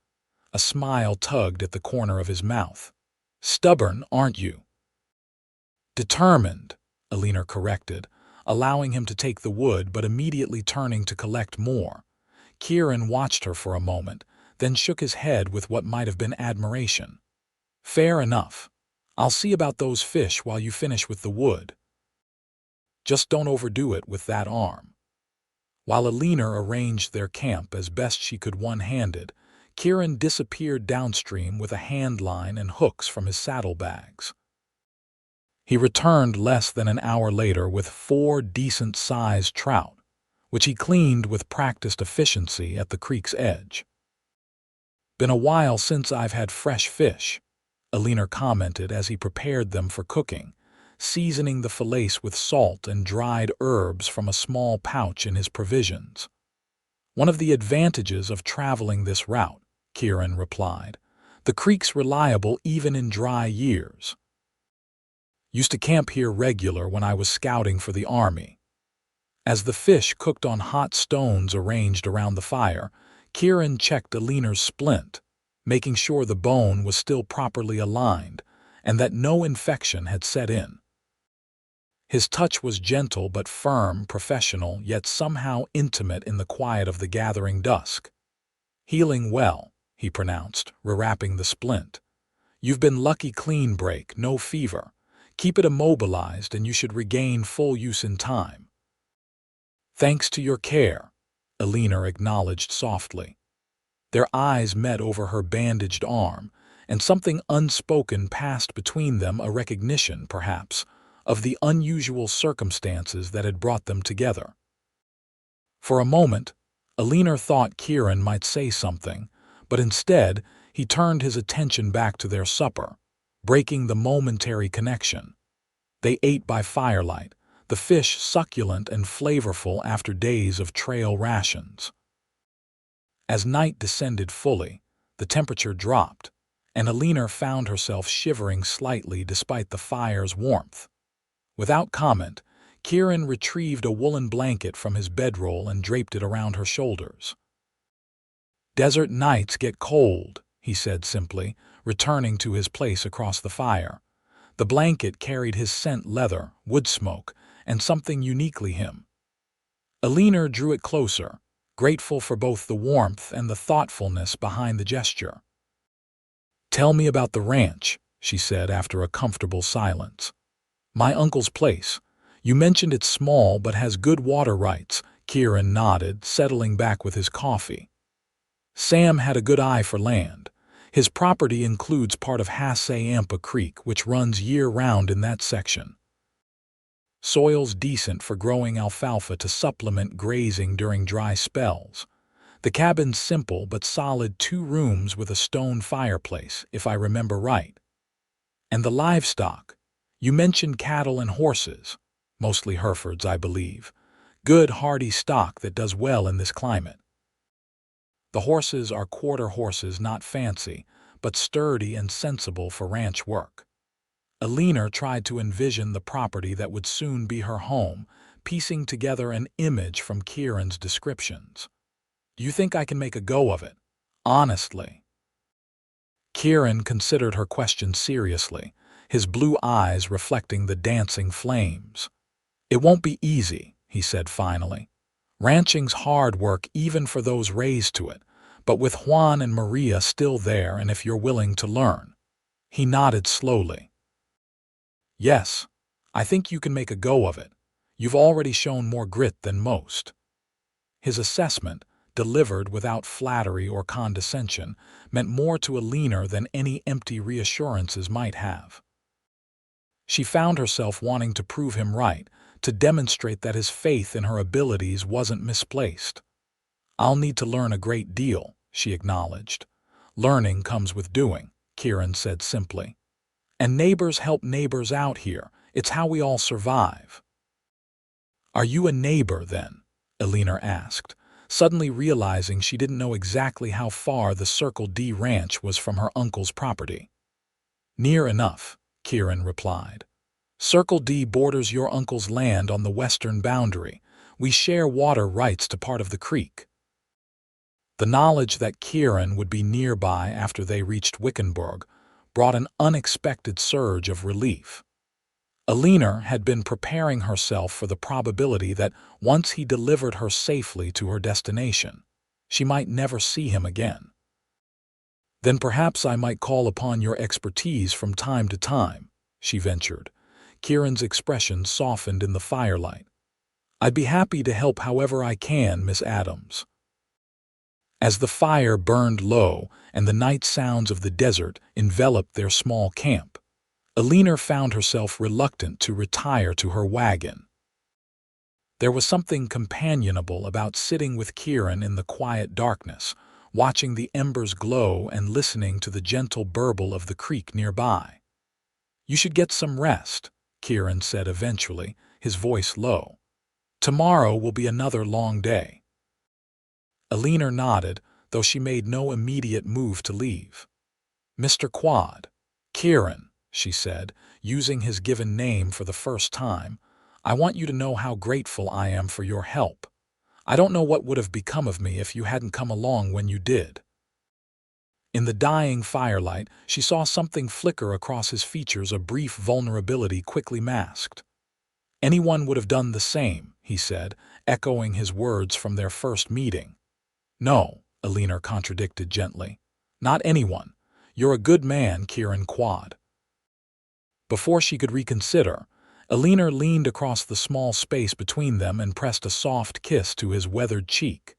A smile tugged at the corner of his mouth. Stubborn, aren't you? Determined, Eleanor corrected, allowing him to take the wood but immediately turning to collect more. Kieran watched her for a moment, then shook his head with what might have been admiration. Fair enough. I'll see about those fish while you finish with the wood. Just don't overdo it with that arm. While Eleanor arranged their camp as best she could one-handed, Kieran disappeared downstream with a hand line and hooks from his saddlebags. He returned less than an hour later with 4 decent-sized trout, which he cleaned with practiced efficiency at the creek's edge. Been a while since I've had fresh fish, Eleanor commented as he prepared them for cooking, seasoning the fillets with salt and dried herbs from a small pouch in his provisions. One of the advantages of traveling this route, Kieran replied. The creek's reliable even in dry years. Used to camp here regular when I was scouting for the army. As the fish cooked on hot stones arranged around the fire, Kieran checked Eleanor's splint, making sure the bone was still properly aligned and that no infection had set in. His touch was gentle but firm, professional, yet somehow intimate in the quiet of the gathering dusk. Healing well, he pronounced, rewrapping the splint. You've been lucky, clean break, no fever. Keep it immobilized and you should regain full use in time. Thanks to your care, Eleanor acknowledged softly. Their eyes met over her bandaged arm, and something unspoken passed between them, a recognition, perhaps, of the unusual circumstances that had brought them together. For a moment, Eleanor thought Kieran might say something, but instead he turned his attention back to their supper, breaking the momentary connection. They ate by firelight, the fish succulent and flavorful after days of trail rations. As night descended fully, the temperature dropped, and Eleanor found herself shivering slightly despite the fire's warmth. Without comment, Kieran retrieved a woolen blanket from his bedroll and draped it around her shoulders. Desert nights get cold, he said simply, returning to his place across the fire. The blanket carried his scent, leather, wood smoke, and something uniquely him. Eleanor drew it closer, grateful for both the warmth and the thoughtfulness behind the gesture. "Tell me about the ranch," she said after a comfortable silence. "My uncle's place. You mentioned it's small but has good water rights." Kieran nodded, settling back with his coffee. Sam had a good eye for land. His property includes part of Hassayampa Creek, which runs year-round in that section. Soil's decent for growing alfalfa to supplement grazing during dry spells. The cabin's simple but solid, 2 rooms with a stone fireplace, if I remember right. And the livestock. You mentioned cattle and horses, mostly Herefords, I believe. Good, hardy stock that does well in this climate. The horses are quarter horses, not fancy, but sturdy and sensible for ranch work. Eleanor tried to envision the property that would soon be her home, piecing together an image from Kieran's descriptions. "Do you think I can make a go of it? Honestly?" Kieran considered her question seriously, his blue eyes reflecting the dancing flames. "It won't be easy," he said finally. "Ranching's hard work even for those raised to it, but with Juan and Maria still there and if you're willing to learn." He nodded slowly. "Yes, I think you can make a go of it. You've already shown more grit than most." His assessment, delivered without flattery or condescension, meant more to Eleanor than any empty reassurances might have. She found herself wanting to prove him right, to demonstrate that his faith in her abilities wasn't misplaced. "I'll need to learn a great deal," she acknowledged. "Learning comes with doing," Kieran said simply. "And neighbors help neighbors out here. It's how we all survive." "Are you a neighbor, then?" Eleanor asked, suddenly realizing she didn't know exactly how far the Circle D ranch was from her uncle's property. "Near enough," Kieran replied. "Circle D borders your uncle's land on the western boundary. We share water rights to part of the creek." The knowledge that Kieran would be nearby after they reached Wickenburg brought an unexpected surge of relief. Eleanor had been preparing herself for the probability that once he delivered her safely to her destination, she might never see him again. "Then perhaps I might call upon your expertise from time to time," she ventured. Kieran's expression softened in the firelight. "I'd be happy to help however I can, Miss Adams." As the fire burned low and the night sounds of the desert enveloped their small camp, Eleanor found herself reluctant to retire to her wagon. There was something companionable about sitting with Kieran in the quiet darkness, watching the embers glow and listening to the gentle burble of the creek nearby. "You should get some rest," Kieran said eventually, his voice low. "Tomorrow will be another long day." Eleanor nodded, though she made no immediate move to leave. "Mr. Quade." "Kieran," she said, using his given name for the first time, "I want you to know how grateful I am for your help. I don't know what would have become of me if you hadn't come along when you did." In the dying firelight, she saw something flicker across his features, a brief vulnerability quickly masked. "Anyone would have done the same," he said, echoing his words from their first meeting. "No," Eleanor contradicted gently. "Not anyone. You're a good man, Kieran Quade." Before she could reconsider, Eleanor leaned across the small space between them and pressed a soft kiss to his weathered cheek.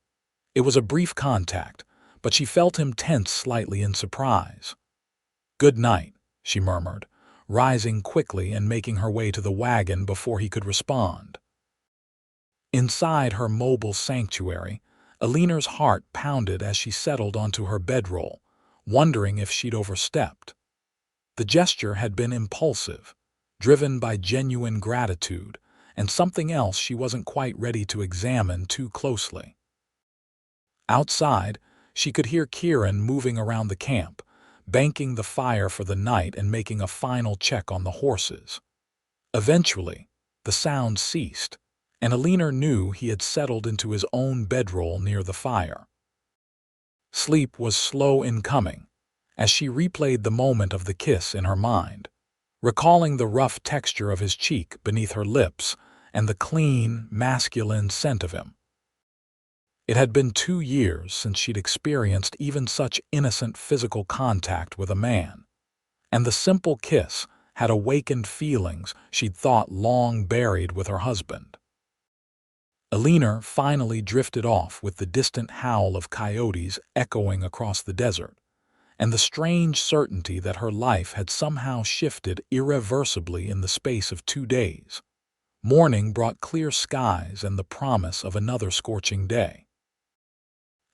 It was a brief contact, but she felt him tense slightly in surprise. "Good night," she murmured, rising quickly and making her way to the wagon before he could respond. Inside her mobile sanctuary, Eleanor's heart pounded as she settled onto her bedroll, wondering if she'd overstepped. The gesture had been impulsive, driven by genuine gratitude, and something else she wasn't quite ready to examine too closely. Outside, she could hear Kieran moving around the camp, banking the fire for the night and making a final check on the horses. Eventually, the sound ceased, and Eleanor knew he had settled into his own bedroll near the fire. Sleep was slow in coming, as she replayed the moment of the kiss in her mind, recalling the rough texture of his cheek beneath her lips and the clean, masculine scent of him. It had been 2 years since she'd experienced even such innocent physical contact with a man, and the simple kiss had awakened feelings she'd thought long buried with her husband. Eleanor finally drifted off with the distant howl of coyotes echoing across the desert, and the strange certainty that her life had somehow shifted irreversibly in the space of 2 days. Morning brought clear skies and the promise of another scorching day.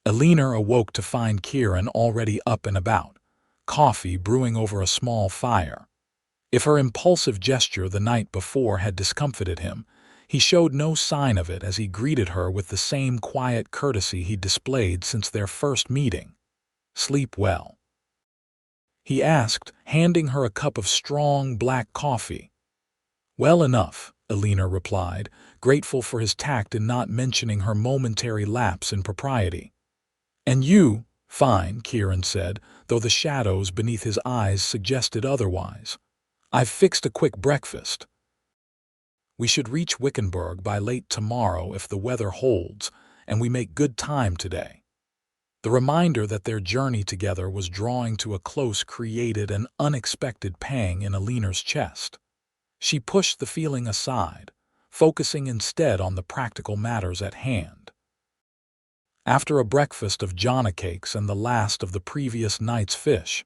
Eleanor awoke to find Kieran already up and about, coffee brewing over a small fire. If her impulsive gesture the night before had discomfited him, he showed no sign of it as he greeted her with the same quiet courtesy he'd displayed since their first meeting. "Sleep well?" he asked, handing her a cup of strong black coffee. "Well enough," Eleanor replied, grateful for his tact in not mentioning her momentary lapse in propriety. "And you?" "Fine," Kieran said, though the shadows beneath his eyes suggested otherwise. "I've fixed a quick breakfast. We should reach Wickenburg by late tomorrow if the weather holds, and we make good time today." The reminder that their journey together was drawing to a close created an unexpected pang in Eleanor's chest. She pushed the feeling aside, focusing instead on the practical matters at hand. After a breakfast of jonna cakes and the last of the previous night's fish,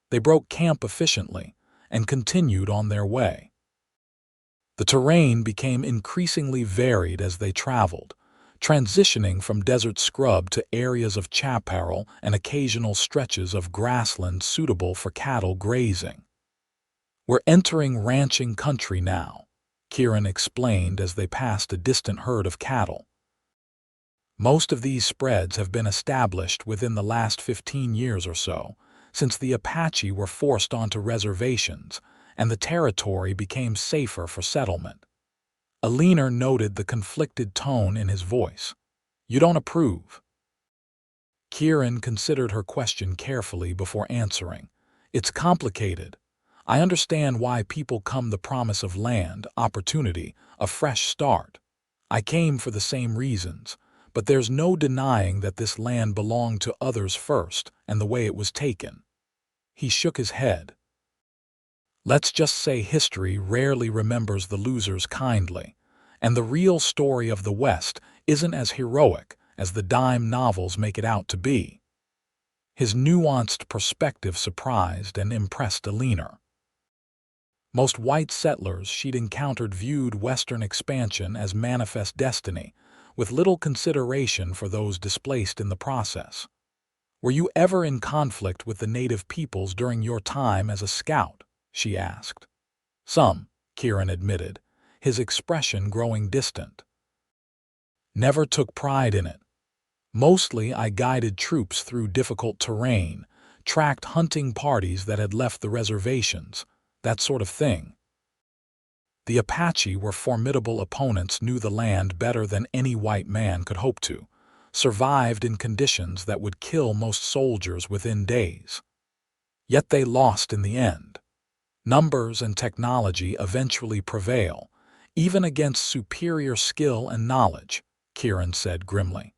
they broke camp efficiently and continued on their way. The terrain became increasingly varied as they traveled, transitioning from desert scrub to areas of chaparral and occasional stretches of grassland suitable for cattle grazing. "We're entering ranching country now," Kieran explained as they passed a distant herd of cattle. "Most of these spreads have been established within the last 15 years or so, since the Apache were forced onto reservations and the territory became safer for settlement." Eleanor noted the conflicted tone in his voice. "You don't approve?" Kieran considered her question carefully before answering. "It's complicated. I understand why people come the promise of land, opportunity, a fresh start. I came for the same reasons, but there's no denying that this land belonged to others first and the way it was taken." He shook his head. "Let's just say history rarely remembers the losers kindly, and the real story of the West isn't as heroic as the dime novels make it out to be." His nuanced perspective surprised and impressed Eleanor. Most white settlers she'd encountered viewed Western expansion as manifest destiny, with little consideration for those displaced in the process. "Were you ever in conflict with the native peoples during your time as a scout?" she asked. "Some," Kieran admitted, his expression growing distant. "Never took pride in it. Mostly I guided troops through difficult terrain, tracked hunting parties that had left the reservations, that sort of thing." The Apache were formidable opponents, knew the land better than any white man could hope to, survived in conditions that would kill most soldiers within days. Yet they lost in the end. Numbers and technology eventually prevail, even against superior skill and knowledge, Kieran said grimly.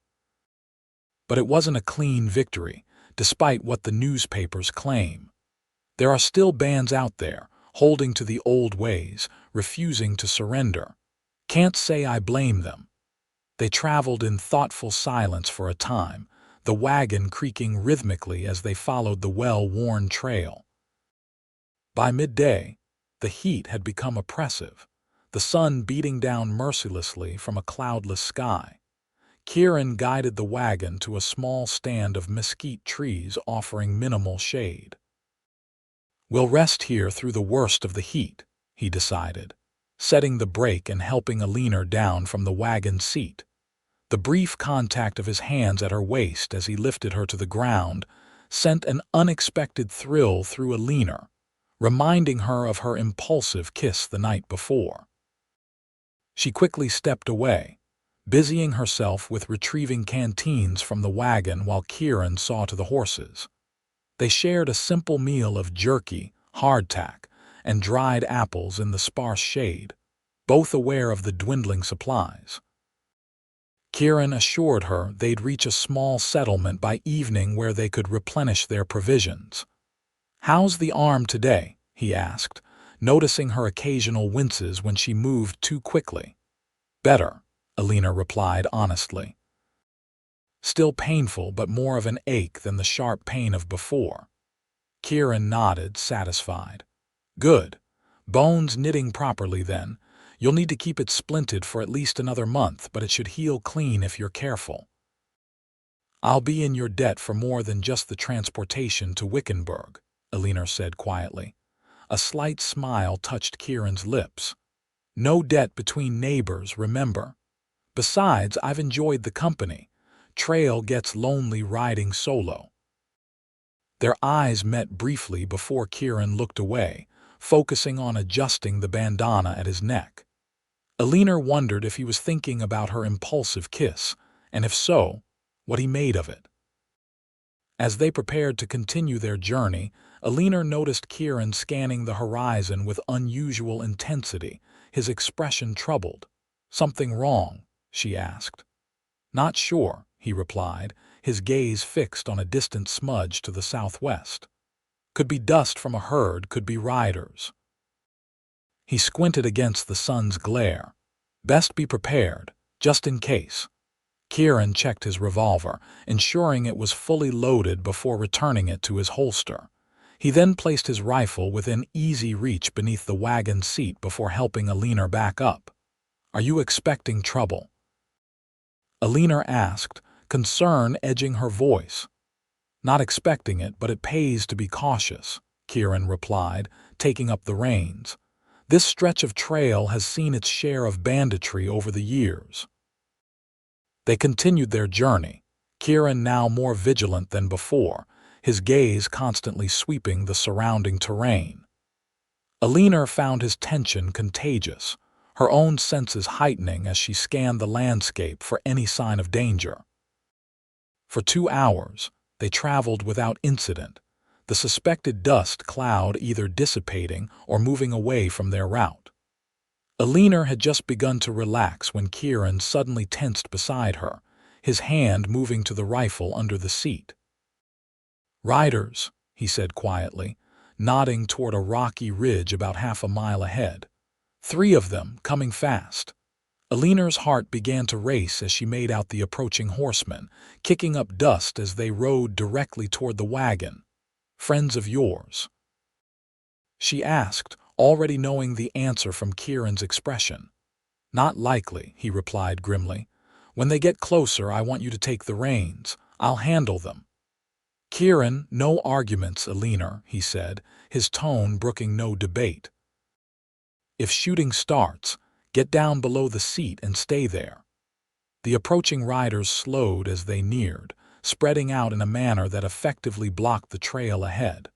"But it wasn't a clean victory, despite what the newspapers claim. There are still bands out there, holding to the old ways, refusing to surrender. Can't say I blame them." They traveled in thoughtful silence for a time, the wagon creaking rhythmically as they followed the well-worn trail. By midday, the heat had become oppressive, the sun beating down mercilessly from a cloudless sky. Kieran guided the wagon to a small stand of mesquite trees offering minimal shade. "We'll rest here through the worst of the heat," he decided, setting the brake and helping Eleanor down from the wagon seat. The brief contact of his hands at her waist as he lifted her to the ground sent an unexpected thrill through Eleanor, reminding her of her impulsive kiss the night before. She quickly stepped away, busying herself with retrieving canteens from the wagon while Kieran saw to the horses. They shared a simple meal of jerky, hardtack, and dried apples in the sparse shade, both aware of the dwindling supplies. Kieran assured her they'd reach a small settlement by evening where they could replenish their provisions. "How's the arm today?" he asked, noticing her occasional winces when she moved too quickly. "Better," Eleanor replied honestly. "Still painful, but more of an ache than the sharp pain of before." Kieran nodded, satisfied. "Good. Bones knitting properly then. You'll need to keep it splinted for at least another month, but it should heal clean if you're careful." "I'll be in your debt for more than just the transportation to Wickenburg," Eleanor said quietly. A slight smile touched Kieran's lips. "No debt between neighbors, remember. Besides, I've enjoyed the company. Trail gets lonely riding solo." Their eyes met briefly before Kieran looked away, focusing on adjusting the bandana at his neck. Eleanor wondered if he was thinking about her impulsive kiss, and if so, what he made of it. As they prepared to continue their journey, Eleanor noticed Kieran scanning the horizon with unusual intensity, his expression troubled. "Something wrong?" she asked. "Not sure," he replied, his gaze fixed on a distant smudge to the southwest. "Could be dust from a herd, could be riders." He squinted against the sun's glare. "Best be prepared, just in case." Kieran checked his revolver, ensuring it was fully loaded before returning it to his holster. He then placed his rifle within easy reach beneath the wagon seat before helping Eleanor back up. "Are you expecting trouble?" Eleanor asked, concern edging her voice. "Not expecting it, but it pays to be cautious," Kieran replied, taking up the reins. "This stretch of trail has seen its share of banditry over the years." They continued their journey, Kieran now more vigilant than before, his gaze constantly sweeping the surrounding terrain. Eleanor found his tension contagious, her own senses heightening as she scanned the landscape for any sign of danger. For 2 hours, they traveled without incident, the suspected dust cloud either dissipating or moving away from their route. Eleanor had just begun to relax when Kieran suddenly tensed beside her, his hand moving to the rifle under the seat. "Riders," he said quietly, nodding toward a rocky ridge about half a mile ahead. "3 of them, coming fast." Eleanor's heart began to race as she made out the approaching horsemen, kicking up dust as they rode directly toward the wagon. "Friends of yours?" she asked, already knowing the answer from Kieran's expression. "Not likely," he replied grimly. "When they get closer, I want you to take the reins. I'll handle them." "Kieran, no arguments, Eleanor," he said, his tone brooking no debate. "If shooting starts, get down below the seat and stay there." The approaching riders slowed as they neared, spreading out in a manner that effectively blocked the trail ahead.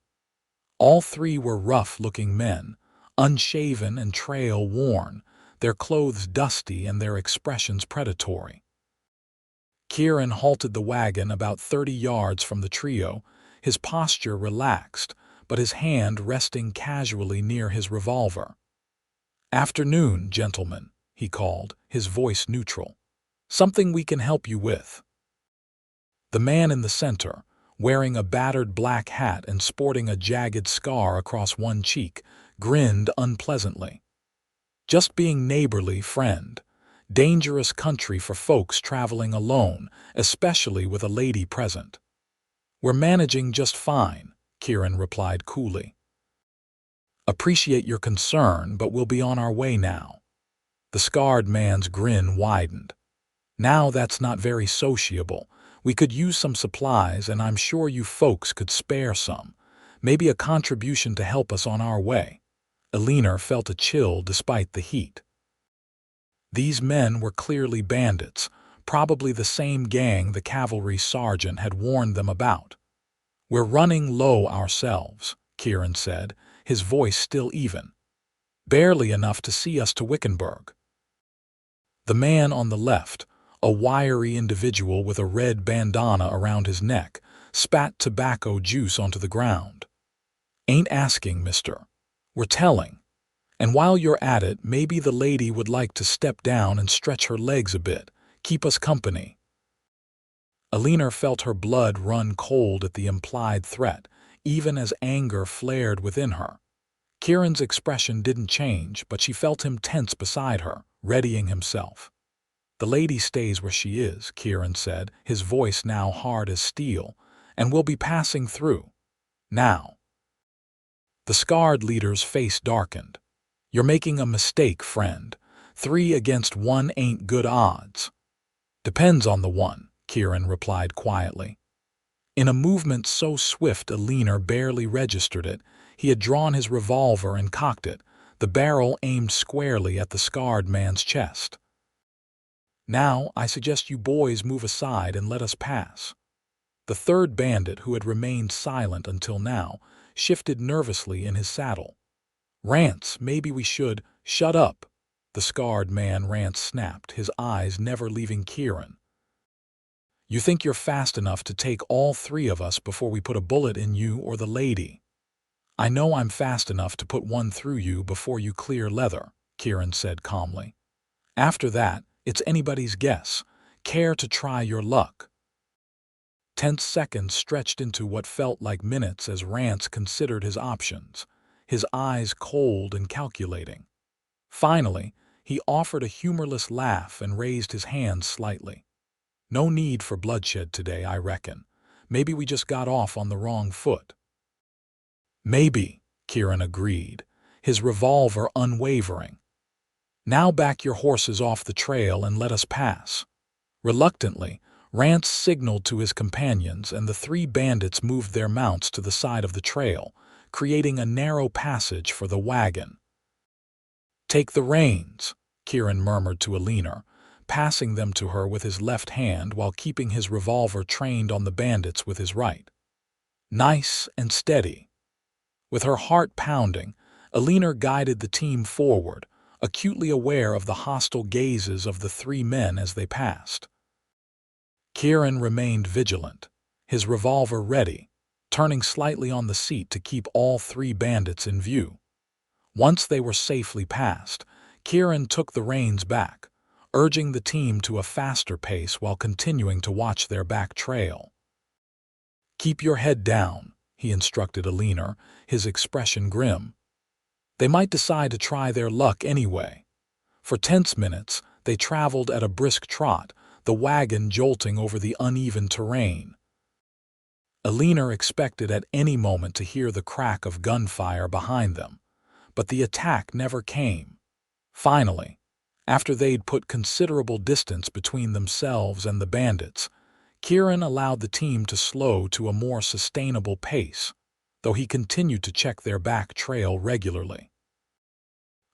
All 3 were rough-looking men, unshaven and trail-worn, their clothes dusty and their expressions predatory. Kieran halted the wagon about 30 yards from the trio, his posture relaxed, but his hand resting casually near his revolver. "Afternoon, gentlemen," he called, his voice neutral. "Something we can help you with." The man in the center, wearing a battered black hat and sporting a jagged scar across one cheek, grinned unpleasantly. "Just being neighborly, friend. Dangerous country for folks traveling alone, especially with a lady present." "We're managing just fine," Kieran replied coolly. "Appreciate your concern, but we'll be on our way now." The scarred man's grin widened. "Now that's not very sociable. We could use some supplies, and I'm sure you folks could spare some. Maybe a contribution to help us on our way." Eleanor felt a chill despite the heat. These men were clearly bandits, probably the same gang the cavalry sergeant had warned them about. "We're running low ourselves," Kieran said, his voice still even. "Barely enough to see us to Wickenburg." The man on the left, a wiry individual with a red bandana around his neck, spat tobacco juice onto the ground. "Ain't asking, mister. We're telling. And while you're at it, maybe the lady would like to step down and stretch her legs a bit," Keep us company." Eleanor felt her blood run cold at the implied threat, even as anger flared within her. Kieran's expression didn't change, but she felt him tense beside her, readying himself. "The lady stays where she is," Kieran said, his voice now hard as steel, "and we'll be passing through. Now." The scarred leader's face darkened. "You're making a mistake, friend. 3 against 1 ain't good odds." "Depends on the one," Kieran replied quietly. In a movement so swift Eleanor barely registered it, he had drawn his revolver and cocked it, the barrel aimed squarely at the scarred man's chest. "Now, I suggest you boys move aside and let us pass." The third bandit, who had remained silent until now, shifted nervously in his saddle. "Rance, maybe we should—" "Shut up," the scarred man Rance snapped, his eyes never leaving Kieran. "You think you're fast enough to take all 3 of us before we put a bullet in you or the lady?" "I know I'm fast enough to put one through you before you clear leather," Kieran said calmly. "After that, it's anybody's guess. Care to try your luck?" Tense seconds stretched into what felt like minutes as Rance considered his options, his eyes cold and calculating. Finally, he offered a humorless laugh and raised his hands slightly. "No need for bloodshed today, I reckon. Maybe we just got off on the wrong foot." "Maybe," Kieran agreed, his revolver unwavering. "Now back your horses off the trail and let us pass." Reluctantly, Rance signaled to his companions, and the 3 bandits moved their mounts to the side of the trail, creating a narrow passage for the wagon. "Take the reins," Kieran murmured to Eleanor, passing them to her with his left hand while keeping his revolver trained on the bandits with his right. "Nice and steady." With her heart pounding, Eleanor guided the team forward, acutely aware of the hostile gazes of the 3 men as they passed. Kieran remained vigilant, his revolver ready, turning slightly on the seat to keep all 3 bandits in view. Once they were safely past, Kieran took the reins back, urging the team to a faster pace while continuing to watch their back trail. "Keep your head down," he instructed Eleanor, his expression grim. They might decide to try their luck anyway. For tense minutes, they traveled at a brisk trot, the wagon jolting over the uneven terrain. Eleanor expected at any moment to hear the crack of gunfire behind them, but the attack never came. Finally, after they'd put considerable distance between themselves and the bandits, Kieran allowed the team to slow to a more sustainable pace, though he continued to check their back trail regularly.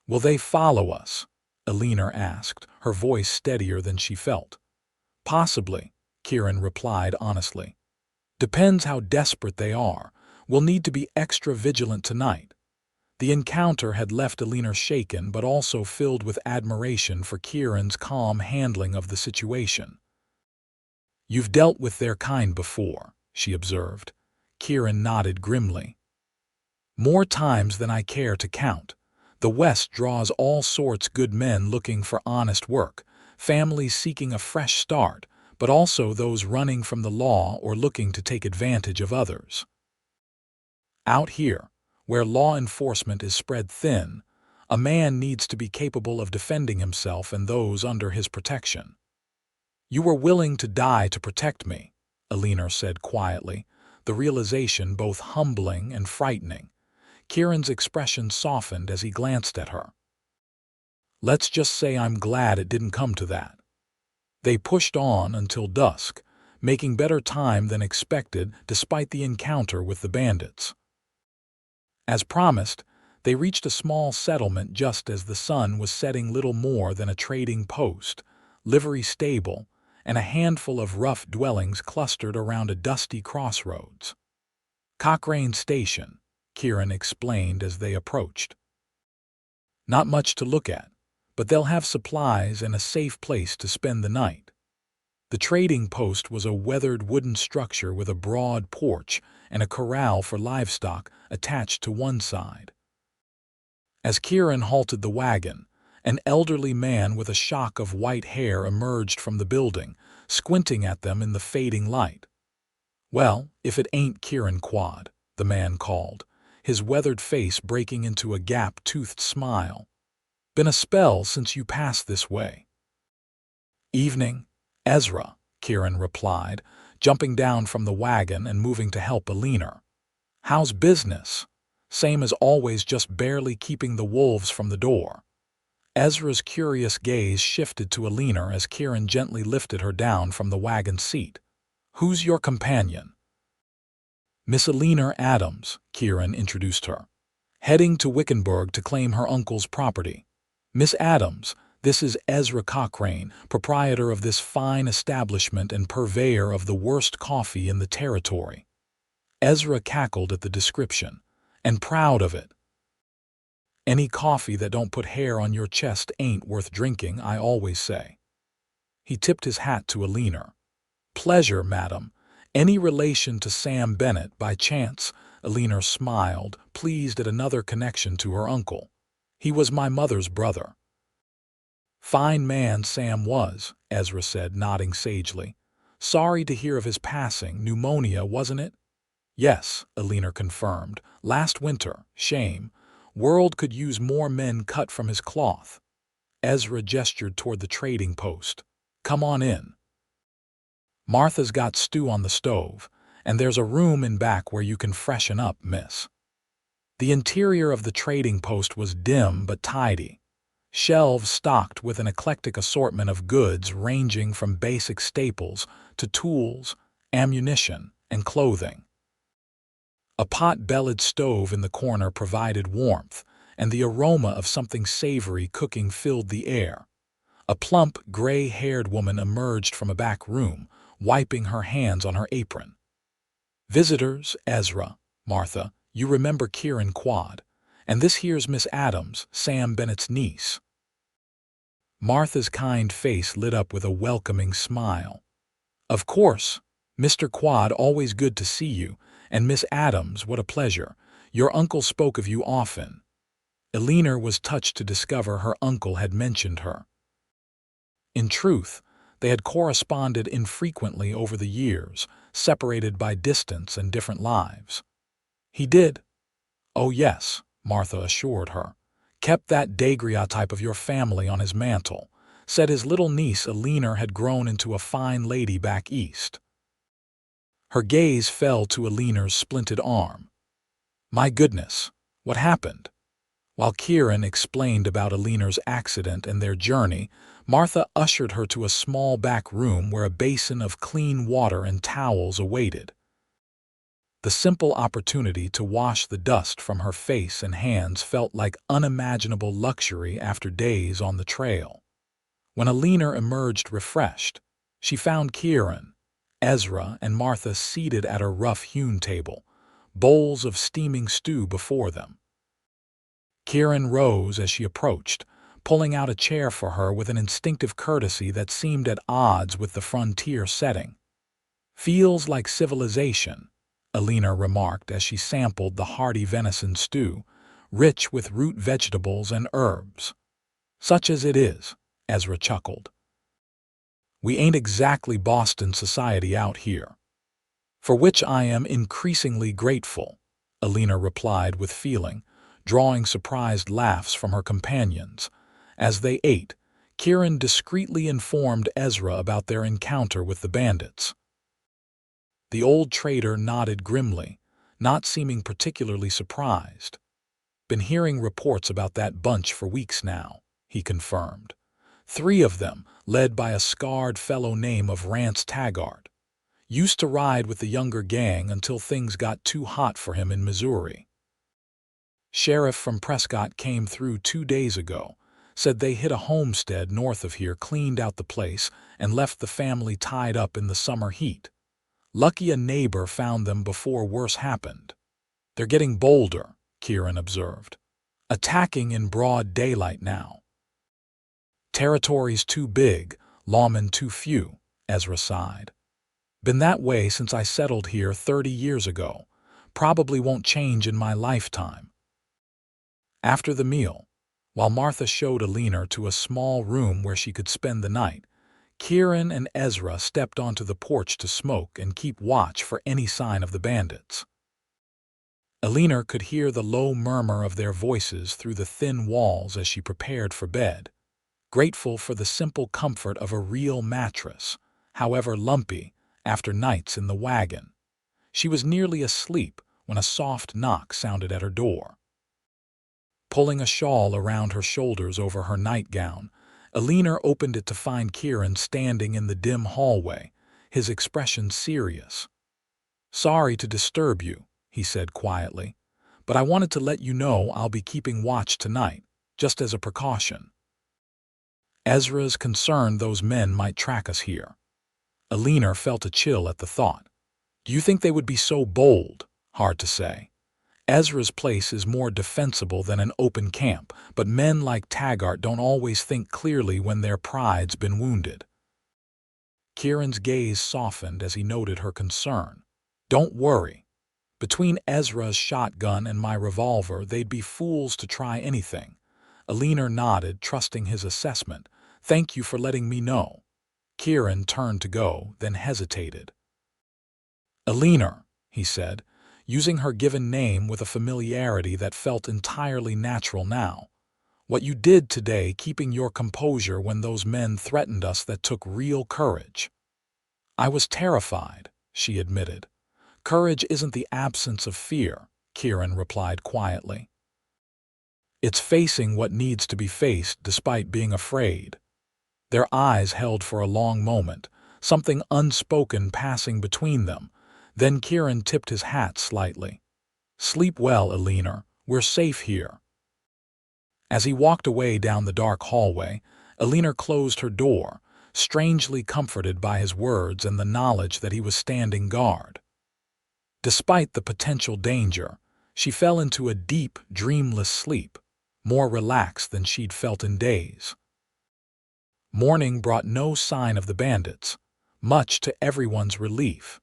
"Will they follow us?" Eleanor asked, her voice steadier than she felt. "Possibly," Kieran replied honestly. "Depends how desperate they are. We'll need to be extra vigilant tonight." The encounter had left Eleanor shaken but also filled with admiration for Kieran's calm handling of the situation. "You've dealt with their kind before," she observed. Kieran nodded grimly. "More times than I care to count. The West draws all sorts good men looking for honest work, families seeking a fresh start, but also those running from the law or looking to take advantage of others. Out here, where law enforcement is spread thin, a man needs to be capable of defending himself and those under his protection." "You were willing to die to protect me," Eleanor said quietly, the realization both humbling and frightening. Kieran's expression softened as he glanced at her. "Let's just say I'm glad it didn't come to that." They pushed on until dusk, making better time than expected despite the encounter with the bandits. As promised, they reached a small settlement just as the sun was setting, little more than a trading post, livery stable, and a handful of rough dwellings clustered around a dusty crossroads. "Cochrane Station," Kieran explained as they approached. "Not much to look at, but they'll have supplies and a safe place to spend the night." The trading post was a weathered wooden structure with a broad porch and a corral for livestock attached to one side. As Kieran halted the wagon, An elderly man with a shock of white hair emerged from the building, squinting at them in the fading light. "Well, if it ain't Kieran Quade," the man called, his weathered face breaking into a gap-toothed smile. "Been a spell since you passed this way." "Evening, Ezra," Kieran replied, jumping down from the wagon and moving to help Eleanor. "How's business?" "Same as always, just barely keeping the wolves from the door." Ezra's curious gaze shifted to Eleanor as Kieran gently lifted her down from the wagon seat. "Who's your companion?" "Miss Eleanor Adams," Kieran introduced her. "Heading to Wickenburg to claim her uncle's property. Miss Adams, this is Ezra Cochrane, proprietor of this fine establishment and purveyor of the worst coffee in the territory." Ezra cackled at the description. "And proud of it. Any coffee that don't put hair on your chest ain't worth drinking, I always say." He tipped his hat to Eleanor. "Pleasure, madam. Any relation to Sam Bennett, by chance?" Eleanor smiled, pleased at another connection to her uncle. "He was my mother's brother." "Fine man Sam was," Ezra said, nodding sagely. "Sorry to hear of his passing. Pneumonia, wasn't it?" "Yes," Eleanor confirmed. "Last winter. Shame. World could use more men cut from his cloth." Ezra gestured toward the trading post. "Come on in. Martha's got stew on the stove, and there's a room in back where you can freshen up, miss." The interior of the trading post was dim but tidy. Shelves stocked with an eclectic assortment of goods ranging from basic staples to tools, ammunition, and clothing. A pot-bellied stove in the corner provided warmth, and the aroma of something savory cooking filled the air. A plump, gray-haired woman emerged from a back room, wiping her hands on her apron. "Visitors, Ezra, Martha, you remember Kieran Quade, and this here's Miss Adams, Sam Bennett's niece." Martha's kind face lit up with a welcoming smile. "Of course, Mr. Quade, always good to see you, and Miss Adams, what a pleasure. Your uncle spoke of you often." Eleanor was touched to discover her uncle had mentioned her. In truth, they had corresponded infrequently over the years, separated by distance and different lives. "He did?" "Oh yes," Martha assured her. "Kept that daguerreotype of your family on his mantle. Said his little niece Eleanor had grown into a fine lady back east." Her gaze fell to Eleanor's splinted arm. "My goodness, what happened?" While Kieran explained about Eleanor's accident and their journey, Martha ushered her to a small back room where a basin of clean water and towels awaited. The simple opportunity to wash the dust from her face and hands felt like unimaginable luxury after days on the trail. When Eleanor emerged refreshed, she found Kieran, Ezra, and Martha seated at a rough-hewn table, bowls of steaming stew before them. Kieran rose as she approached, pulling out a chair for her with an instinctive courtesy that seemed at odds with the frontier setting. "Feels like civilization," Eleanor remarked as she sampled the hearty venison stew, rich with root vegetables and herbs. "Such as it is," Ezra chuckled. "We ain't exactly Boston society out here." "For which I am increasingly grateful," Eleanor replied with feeling, drawing surprised laughs from her companions. As they ate, Kieran discreetly informed Ezra about their encounter with the bandits. The old trader nodded grimly, not seeming particularly surprised. "Been hearing reports about that bunch for weeks now," he confirmed. "3 of them, led by a scarred fellow named of Rance Taggart. Used to ride with the younger gang until things got too hot for him in Missouri. Sheriff from Prescott came through 2 days ago, said they hit a homestead north of here, cleaned out the place, and left the family tied up in the summer heat. Lucky a neighbor found them before worse happened. They're getting bolder," Kieran observed. "Attacking in broad daylight now." "Territory's too big, lawmen too few," Ezra sighed. "Been that way since I settled here 30 years ago. Probably won't change in my lifetime." After the meal, While Martha showed Eleanor to a small room where she could spend the night, Kieran and Ezra stepped onto the porch to smoke and keep watch for any sign of the bandits. Eleanor could hear the low murmur of their voices through the thin walls as she prepared for bed, grateful for the simple comfort of a real mattress, however lumpy, after nights in the wagon. She was nearly asleep when a soft knock sounded at her door. Pulling a shawl around her shoulders over her nightgown, Eleanor opened it to find Kieran standing in the dim hallway, his expression serious. "Sorry to disturb you," he said quietly, "but I wanted to let you know I'll be keeping watch tonight, just as a precaution. Ezra's concerned those men might track us here." Eleanor felt a chill at the thought. "Do you think they would be so bold?" "Hard to say. Ezra's place is more defensible than an open camp, but men like Taggart don't always think clearly when their pride's been wounded." Kieran's gaze softened as he noted her concern. "Don't worry. Between Ezra's shotgun and my revolver, they'd be fools to try anything." Eleanor nodded, trusting his assessment. "Thank you for letting me know." Kieran turned to go, then hesitated. "Eleanor," he said, using her given name with a familiarity that felt entirely natural now. "What you did today, keeping your composure when those men threatened us, that took real courage." "I was terrified," she admitted. "Courage isn't the absence of fear," Kieran replied quietly. "It's facing what needs to be faced despite being afraid." Their eyes held for a long moment, something unspoken passing between them. Then Kieran tipped his hat slightly. "Sleep well, Eleanor. We're safe here." As he walked away down the dark hallway, Eleanor closed her door, strangely comforted by his words and the knowledge that he was standing guard. Despite the potential danger, she fell into a deep, dreamless sleep, more relaxed than she'd felt in days. Morning brought no sign of the bandits, much to everyone's relief.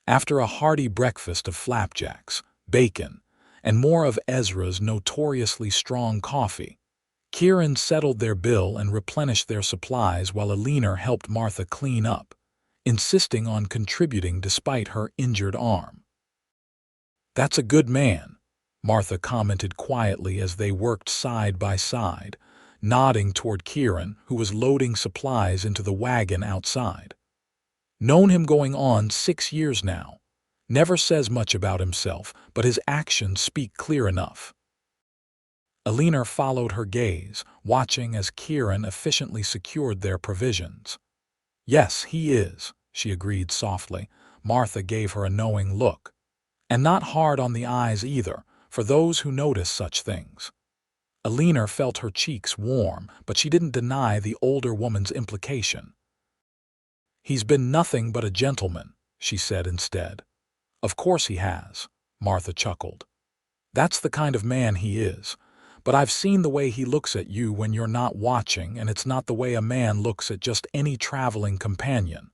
After a hearty breakfast of flapjacks, bacon, and more of Ezra's notoriously strong coffee, Kieran settled their bill and replenished their supplies while Eleanor helped Martha clean up, insisting on contributing despite her injured arm. "That's a good man," Martha commented quietly as they worked side by side, nodding toward Kieran, who was loading supplies into the wagon outside. "Known him going on 6 years now. Never says much about himself, but his actions speak clear enough." Eleanor followed her gaze, watching as Kieran efficiently secured their provisions. "Yes, he is," she agreed softly. Martha gave her a knowing look. "And not hard on the eyes either, for those who notice such things." Eleanor felt her cheeks warm, but she didn't deny the older woman's implication. "He's been nothing but a gentleman," she said instead. "Of course he has," Martha chuckled. "That's the kind of man he is. But I've seen the way he looks at you when you're not watching, and it's not the way a man looks at just any traveling companion."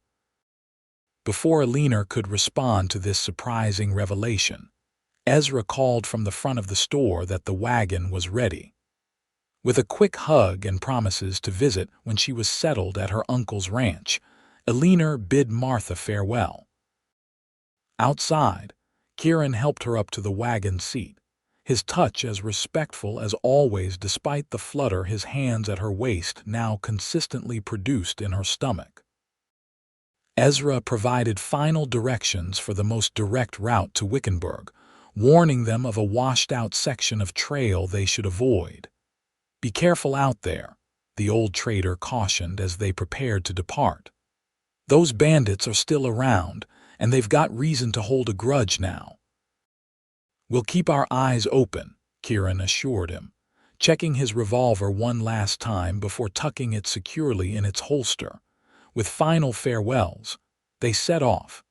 Before Eleanor could respond to this surprising revelation, Ezra called from the front of the store that the wagon was ready. With a quick hug and promises to visit when she was settled at her uncle's ranch, Eleanor bid Martha farewell. Outside, Kieran helped her up to the wagon seat, his touch as respectful as always despite the flutter his hands at her waist now consistently produced in her stomach. Ezra provided final directions for the most direct route to Wickenburg, warning them of a washed-out section of trail they should avoid. "Be careful out there," the old trader cautioned as they prepared to depart. "Those bandits are still around, and they've got reason to hold a grudge now." "We'll keep our eyes open," Kieran assured him, checking his revolver one last time before tucking it securely in its holster. With final farewells, they set off,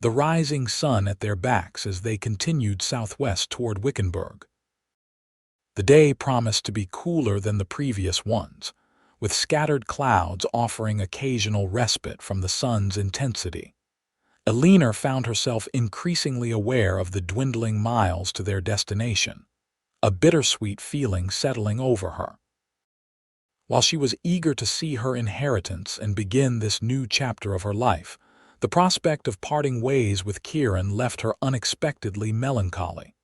the rising sun at their backs as they continued southwest toward Wickenburg. The day promised to be cooler than the previous ones, with scattered clouds offering occasional respite from the sun's intensity. Eleanor found herself increasingly aware of the dwindling miles to their destination. a bittersweet feeling settling over her. While she was eager to see her inheritance and begin this new chapter of her life, the prospect of parting ways with Kieran left her unexpectedly melancholy.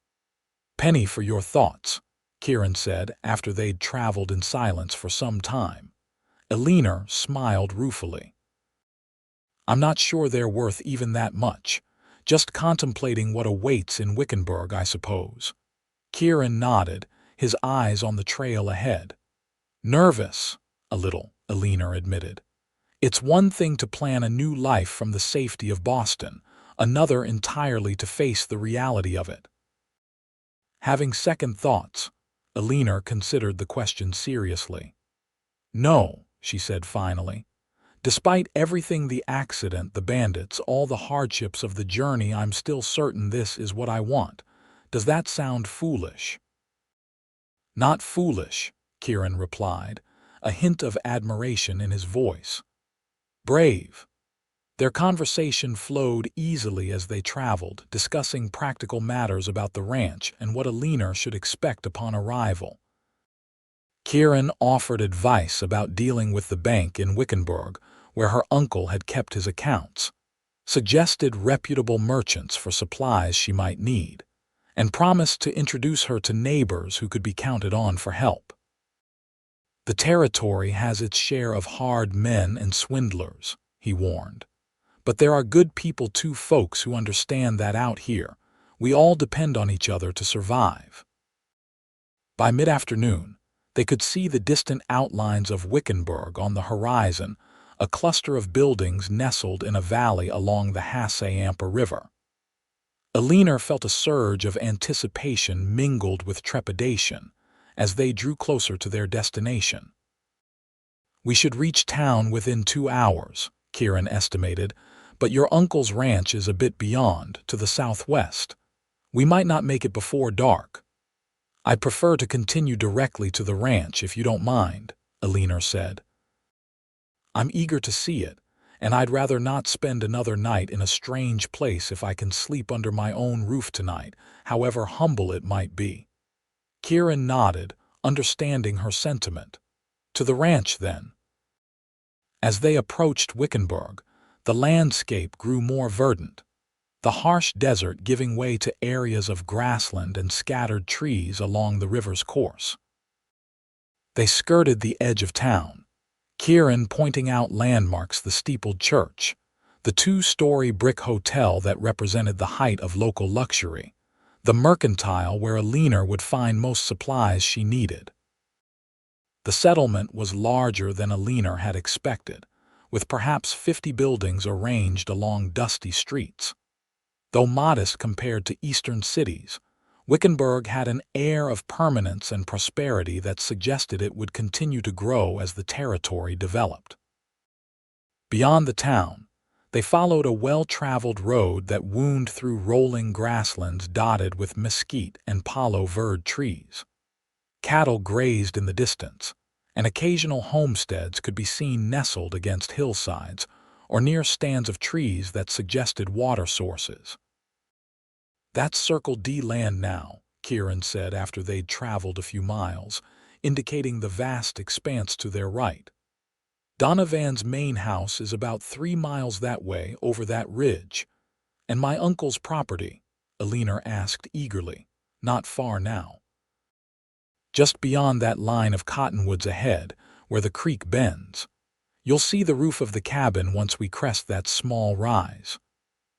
"Penny for your thoughts," Kieran said after they'd traveled in silence for some time. Eleanor smiled ruefully. "I'm not sure they're worth even that much. Just contemplating what awaits in Wickenburg, I suppose." Kieran nodded, his eyes on the trail ahead. "Nervous, a little," Eleanor admitted. "It's one thing to plan a new life from the safety of Boston, another entirely to face the reality of it." Having second thoughts, Eleanor considered the question seriously. "No," she said finally. "Despite everything, the accident, the bandits, all the hardships of the journey, I'm still certain this is what I want. Does that sound foolish?" "Not foolish," Kieran replied, a hint of admiration in his voice. "Brave." Their conversation flowed easily as they traveled, discussing practical matters about the ranch and what Eleanor should expect upon arrival. Kieran offered advice about dealing with the bank in Wickenburg, where her uncle had kept his accounts, suggested reputable merchants for supplies she might need, and promised to introduce her to neighbors who could be counted on for help. "The territory has its share of hard men and swindlers," he warned. "But there are good people too, folks who understand that out here. We all depend on each other to survive." By mid-afternoon, they could see the distant outlines of Wickenburg on the horizon, a cluster of buildings nestled in a valley along the Hassayampa River. Eleanor felt a surge of anticipation mingled with trepidation as they drew closer to their destination. "We should reach town within 2 hours," Kieran estimated, "but your uncle's ranch is a bit beyond, to the southwest. We might not make it before dark." "I'd prefer to continue directly to the ranch if you don't mind," Eleanor said. "I'm eager to see it, and I'd rather not spend another night in a strange place if I can sleep under my own roof tonight, however humble it might be." Kieran nodded, understanding her sentiment. "To the ranch, then." As they approached Wickenburg, the landscape grew more verdant, the harsh desert giving way to areas of grassland and scattered trees along the river's course. They skirted the edge of town, Kieran pointing out landmarks: the steepled church, the 2-story brick hotel that represented the height of local luxury, the mercantile where Eleanor would find most supplies she needed. The settlement was larger than Eleanor had expected, with perhaps 50 buildings arranged along dusty streets. Though modest compared to eastern cities, Wickenburg had an air of permanence and prosperity that suggested it would continue to grow as the territory developed. Beyond the town, they followed a well-traveled road that wound through rolling grasslands dotted with mesquite and palo verde trees. Cattle grazed in the distance, and occasional homesteads could be seen nestled against hillsides or near stands of trees that suggested water sources. "That's Circle D land now," Kieran said after they'd traveled a few miles, indicating the vast expanse to their right. "Donovan's main house is about 3 miles that way over that ridge." "And my uncle's property?" Eleanor asked eagerly. "Not far now." "Just beyond that line of cottonwoods ahead, where the creek bends. You'll see the roof of the cabin once we crest that small rise."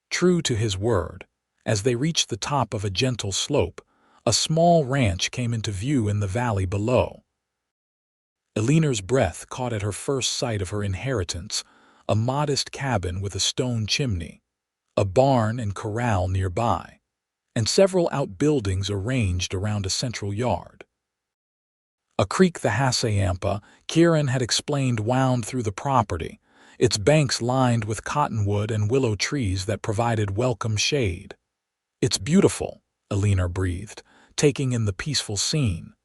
True to his word, as they reached the top of a gentle slope, a small ranch came into view in the valley below. Eleanor's breath caught at her first sight of her inheritance, a modest cabin with a stone chimney, a barn and corral nearby, and several outbuildings arranged around a central yard. A creek, the Hassayampa, Kieran had explained, wound through the property, its banks lined with cottonwood and willow trees that provided welcome shade. "It's beautiful," Eleanor breathed, taking in the peaceful scene.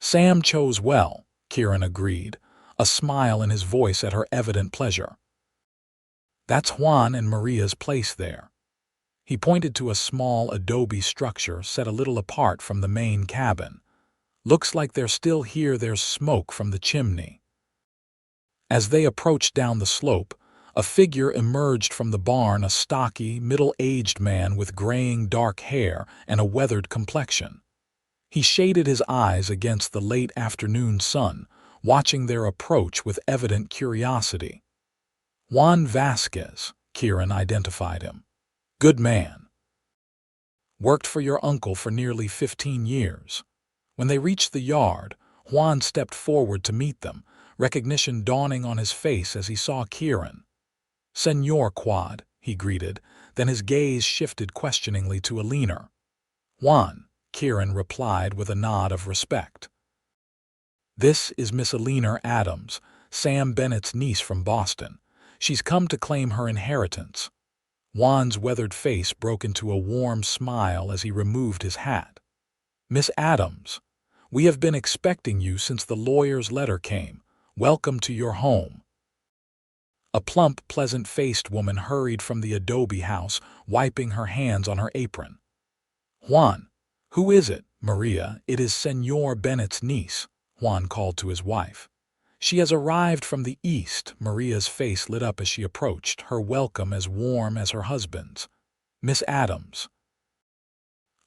"Sam chose well," Kieran agreed, a smile in his voice at her evident pleasure. "That's Juan and Maria's place there." He pointed to a small adobe structure set a little apart from the main cabin. "Looks like they're still here. There's smoke from the chimney." As they approached down the slope, a figure emerged from the barn, a stocky, middle-aged man with graying dark hair and a weathered complexion. He shaded his eyes against the late afternoon sun, watching their approach with evident curiosity. "Juan Vasquez," Kieran identified him. "Good man. Worked for your uncle for nearly 15 years. When they reached the yard, Juan stepped forward to meet them, recognition dawning on his face as he saw Kieran. "Señor Quade," he greeted, then his gaze shifted questioningly to Eleanor. "Juan," Kieran replied with a nod of respect. "This is Miss Eleanor Adams, Sam Bennett's niece from Boston. She's come to claim her inheritance." Juan's weathered face broke into a warm smile as he removed his hat. "Miss Adams, we have been expecting you since the lawyer's letter came. Welcome to your home." A plump, pleasant-faced woman hurried from the adobe house, wiping her hands on her apron. "Juan, who is it?" "Maria, it is Señor Bennett's niece," Juan called to his wife. "She has arrived from the east." Maria's face lit up as she approached, her welcome as warm as her husband's. "Miss Adams."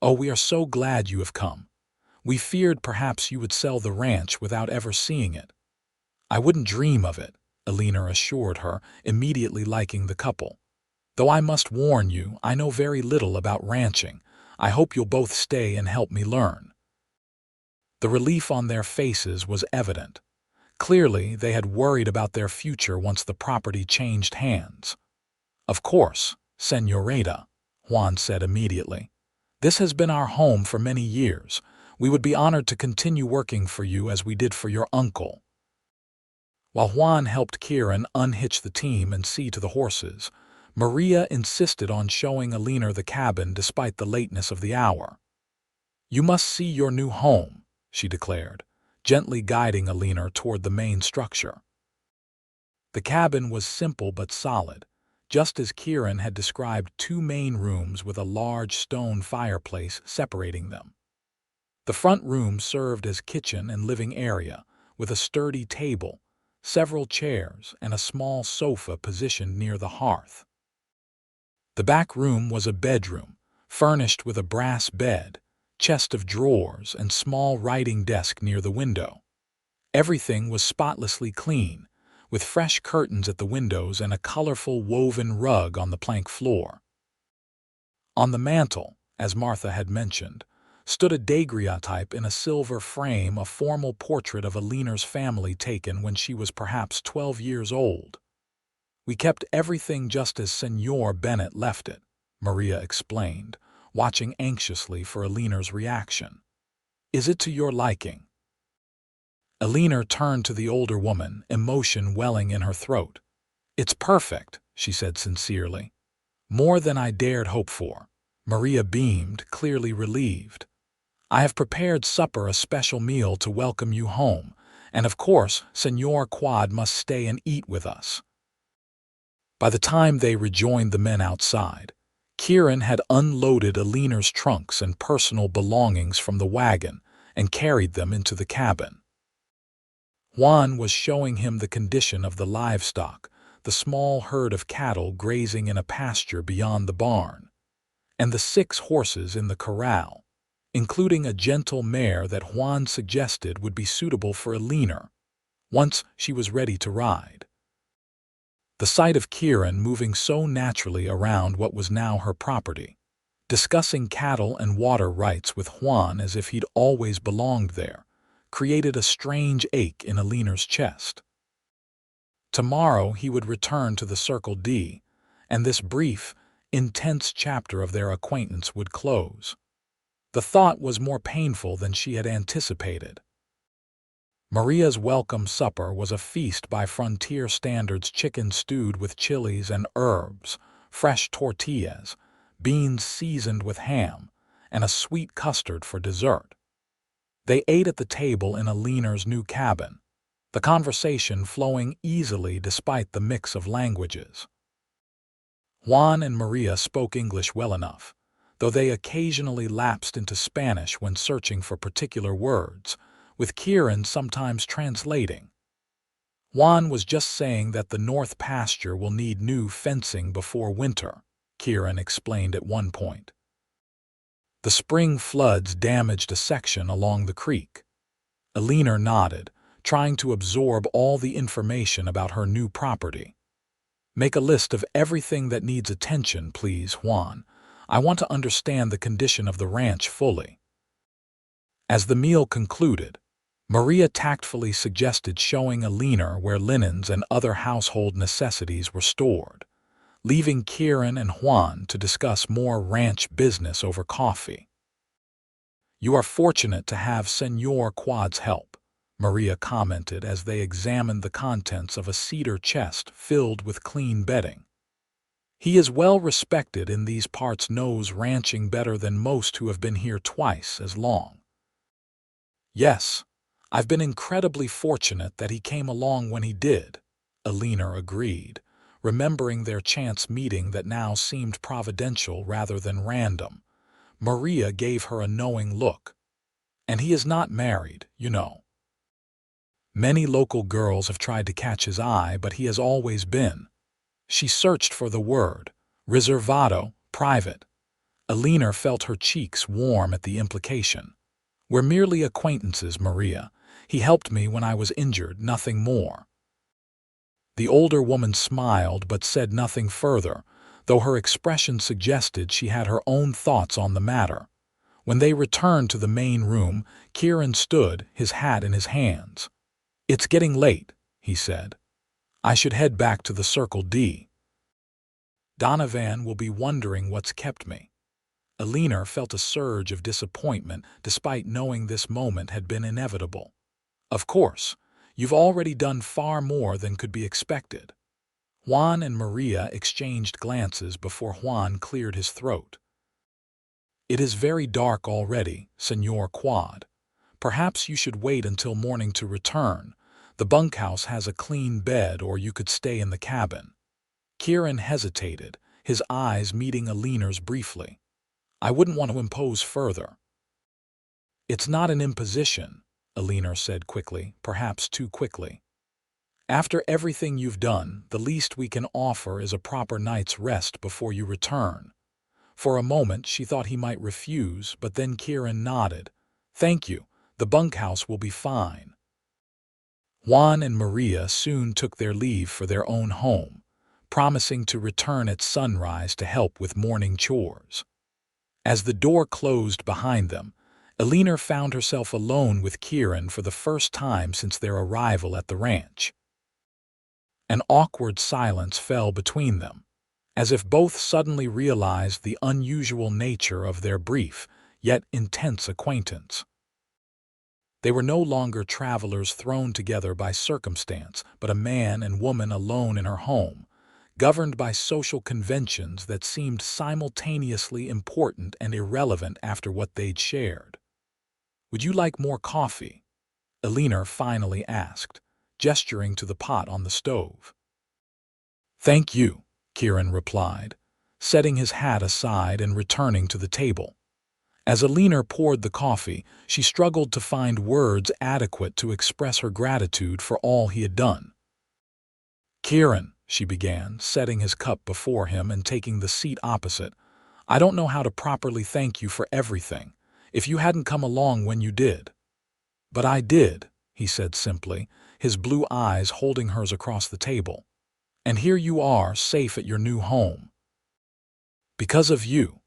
"Oh, we are so glad you have come. We feared perhaps you would sell the ranch without ever seeing it." "I wouldn't dream of it," Eleanor assured her, immediately liking the couple. "Though I must warn you, I know very little about ranching. I hope you'll both stay and help me learn." The relief on their faces was evident. Clearly, they had worried about their future once the property changed hands. "Of course, Señorita," Juan said immediately. "This has been our home for many years. We would be honored to continue working for you as we did for your uncle." While Juan helped Kieran unhitch the team and see to the horses, Maria insisted on showing Eleanor the cabin despite the lateness of the hour. "You must see your new home," she declared, gently guiding Eleanor toward the main structure. The cabin was simple but solid, just as Kieran had described, two main rooms with a large stone fireplace separating them. The front room served as kitchen and living area, with a sturdy table, several chairs, and a small sofa positioned near the hearth. The back room was a bedroom, furnished with a brass bed, chest of drawers, and small writing desk near the window. Everything was spotlessly clean, with fresh curtains at the windows and a colorful woven rug on the plank floor. On the mantel, as Martha had mentioned, stood a daguerreotype in a silver frame, a formal portrait of Eleanor's family taken when she was perhaps 12 years old. "We kept everything just as Señor Bennett left it," Maria explained, watching anxiously for Eleanor's reaction. "Is it to your liking?" Eleanor turned to the older woman, emotion welling in her throat. "It's perfect," she said sincerely. "More than I dared hope for." Maria beamed, clearly relieved. "I have prepared supper, a special meal to welcome you home, and of course, Señor Quade must stay and eat with us." By the time they rejoined the men outside, Kieran had unloaded Eleanor's trunks and personal belongings from the wagon and carried them into the cabin. Juan was showing him the condition of the livestock, the small herd of cattle grazing in a pasture beyond the barn, and the 6 horses in the corral, including a gentle mare that Juan suggested would be suitable for Eleanor, once she was ready to ride. The sight of Kieran moving so naturally around what was now her property, discussing cattle and water rights with Juan as if he'd always belonged there, created a strange ache in Eleanor's chest. Tomorrow he would return to the Circle D, and this brief, intense chapter of their acquaintance would close. The thought was more painful than she had anticipated. Maria's welcome supper was a feast by frontier standards: chicken stewed with chilies and herbs, fresh tortillas, beans seasoned with ham, and a sweet custard for dessert. They ate at the table in Eleanor's new cabin, the conversation flowing easily despite the mix of languages. Juan and Maria spoke English well enough, though they occasionally lapsed into Spanish when searching for particular words, with Kieran sometimes translating. Juan was just saying that the north pasture will need new fencing before winter, Kieran explained at one point. The spring floods damaged a section along the creek. Eleanor nodded, trying to absorb all the information about her new property. Make a list of everything that needs attention, please, Juan. I want to understand the condition of the ranch fully. As the meal concluded, Maria tactfully suggested showing Eleanor where linens and other household necessities were stored, leaving Kieran and Juan to discuss more ranch business over coffee. "You are fortunate to have Senor Quade's help," Maria commented as they examined the contents of a cedar chest filled with clean bedding. "He is well respected in these parts, knows ranching better than most who have been here twice as long." "Yes, I've been incredibly fortunate that he came along when he did," Eleanor agreed, remembering their chance meeting that now seemed providential rather than random. Maria gave her a knowing look. "And he is not married, you know. Many local girls have tried to catch his eye, but he has always been—" She searched for the word, "reservado, private." Eleanor felt her cheeks warm at the implication. "We're merely acquaintances, Maria. He helped me when I was injured, nothing more." The older woman smiled but said nothing further, though her expression suggested she had her own thoughts on the matter. When they returned to the main room, Kieran stood, his hat in his hands. "It's getting late," he said. "I should head back to the Circle D. Donovan will be wondering what's kept me." Eleanor felt a surge of disappointment despite knowing this moment had been inevitable. "Of course, you've already done far more than could be expected." Juan and Maria exchanged glances before Juan cleared his throat. "It is very dark already, Senor Quade. Perhaps you should wait until morning to return. The bunkhouse has a clean bed, or you could stay in the cabin." Kieran hesitated, his eyes meeting Eleanor's briefly. "I wouldn't want to impose further." "It's not an imposition," Eleanor said quickly, perhaps too quickly. "After everything you've done, the least we can offer is a proper night's rest before you return." For a moment she thought he might refuse, but then Kieran nodded. "Thank you, the bunkhouse will be fine." Juan and Maria soon took their leave for their own home, promising to return at sunrise to help with morning chores. As the door closed behind them, Eleanor found herself alone with Kieran for the first time since their arrival at the ranch. An awkward silence fell between them, as if both suddenly realized the unusual nature of their brief, yet intense acquaintance. They were no longer travelers thrown together by circumstance, but a man and woman alone in her home, governed by social conventions that seemed simultaneously important and irrelevant after what they'd shared. "Would you like more coffee?" Eleanor finally asked, gesturing to the pot on the stove. "Thank you," Kieran replied, setting his hat aside and returning to the table. As Eleanor poured the coffee, she struggled to find words adequate to express her gratitude for all he had done. "Kieran," she began, setting his cup before him and taking the seat opposite, "I don't know how to properly thank you for everything, if you hadn't come along when you did." "But I did," he said simply, his blue eyes holding hers across the table. "And here you are, safe at your new home." "Because of you."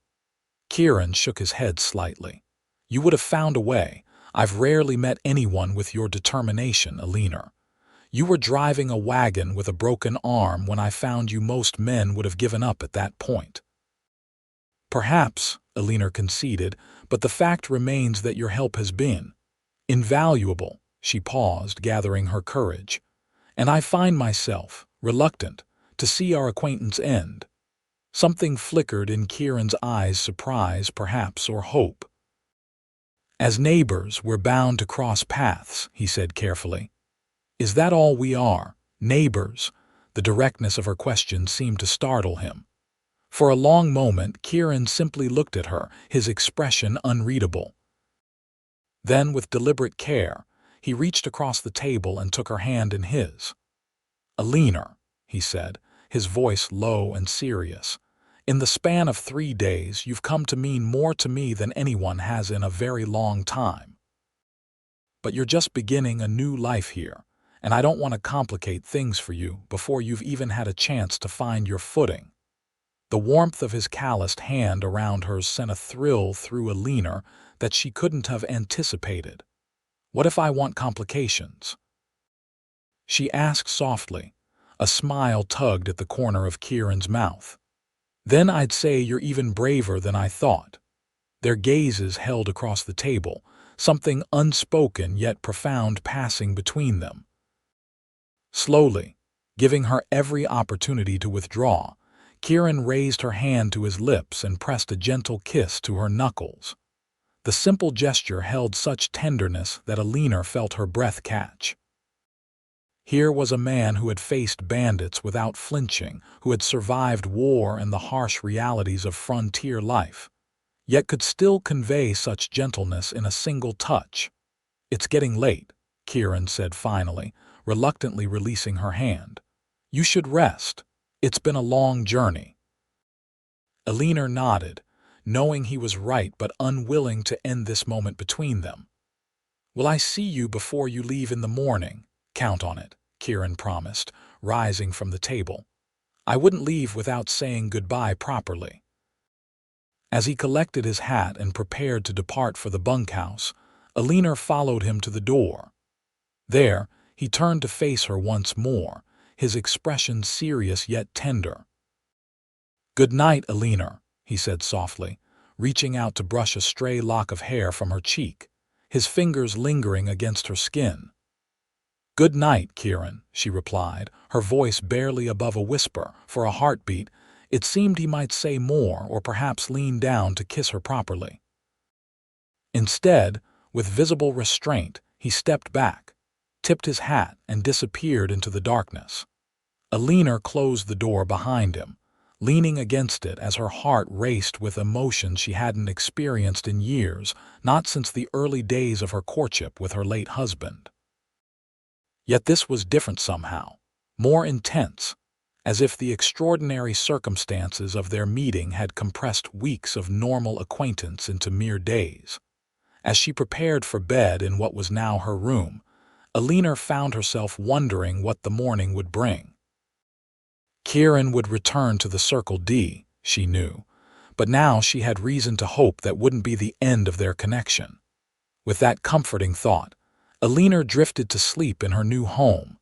Kieran shook his head slightly. "You would have found a way. I've rarely met anyone with your determination, Eleanor. You were driving a wagon with a broken arm when I found you. Most men would have given up at that point." "Perhaps," Eleanor conceded, "but the fact remains that your help has been invaluable." She paused, gathering her courage. "And I find myself reluctant to see our acquaintance end." Something flickered in Kieran's eyes, surprise perhaps, or hope. "As neighbors, we're bound to cross paths," he said carefully. "Is that all we are, neighbors?" The directness of her question seemed to startle him. For a long moment, Kieran simply looked at her, his expression unreadable. Then, with deliberate care, he reached across the table and took her hand in his. "Eleanor," he said, his voice low and serious, "in the span of 3 days, you've come to mean more to me than anyone has in a very long time. But you're just beginning a new life here, and I don't want to complicate things for you before you've even had a chance to find your footing." The warmth of his calloused hand around hers sent a thrill through Eleanor that she couldn't have anticipated. "What if I want complications?" she asked softly. A smile tugged at the corner of Kieran's mouth. "Then I'd say you're even braver than I thought." Their gazes held across the table, something unspoken yet profound passing between them. Slowly, giving her every opportunity to withdraw, Kieran raised her hand to his lips and pressed a gentle kiss to her knuckles. The simple gesture held such tenderness that Eleanor felt her breath catch. Here was a man who had faced bandits without flinching, who had survived war and the harsh realities of frontier life, yet could still convey such gentleness in a single touch. "It's getting late," Kieran said finally, reluctantly releasing her hand. "You should rest. It's been a long journey." Eleanor nodded, knowing he was right but unwilling to end this moment between them. "Will I see you before you leave in the morning? Count on it," Kieran promised, rising from the table. "I wouldn't leave without saying goodbye properly." As he collected his hat and prepared to depart for the bunkhouse, Eleanor followed him to the door. There, he turned to face her once more, his expression serious yet tender. "Good night, Eleanor," he said softly, reaching out to brush a stray lock of hair from her cheek, his fingers lingering against her skin. "Good night, Kieran," she replied, her voice barely above a whisper. For a heartbeat, it seemed he might say more or perhaps lean down to kiss her properly. Instead, with visible restraint, he stepped back, tipped his hat, and disappeared into the darkness. Eleanor closed the door behind him, leaning against it as her heart raced with emotions she hadn't experienced in years, not since the early days of her courtship with her late husband. Yet this was different somehow, more intense, as if the extraordinary circumstances of their meeting had compressed weeks of normal acquaintance into mere days. As she prepared for bed in what was now her room, Eleanor found herself wondering what the morning would bring. Kieran would return to the Circle D, she knew, but now she had reason to hope that wouldn't be the end of their connection. With that comforting thought, Eleanor drifted to sleep in her new home,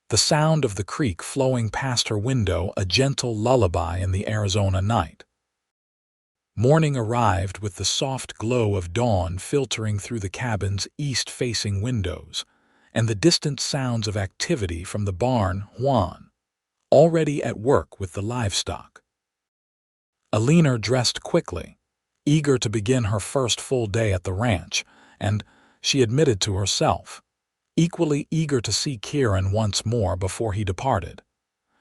the sound of the creek flowing past her window a gentle lullaby in the Arizona night. Morning arrived with the soft glow of dawn filtering through the cabin's east-facing windows, and the distant sounds of activity from the barn, Juan, already at work with the livestock. Eleanor dressed quickly, eager to begin her first full day at the ranch, and, she admitted to herself, equally eager to see Kieran once more before he departed.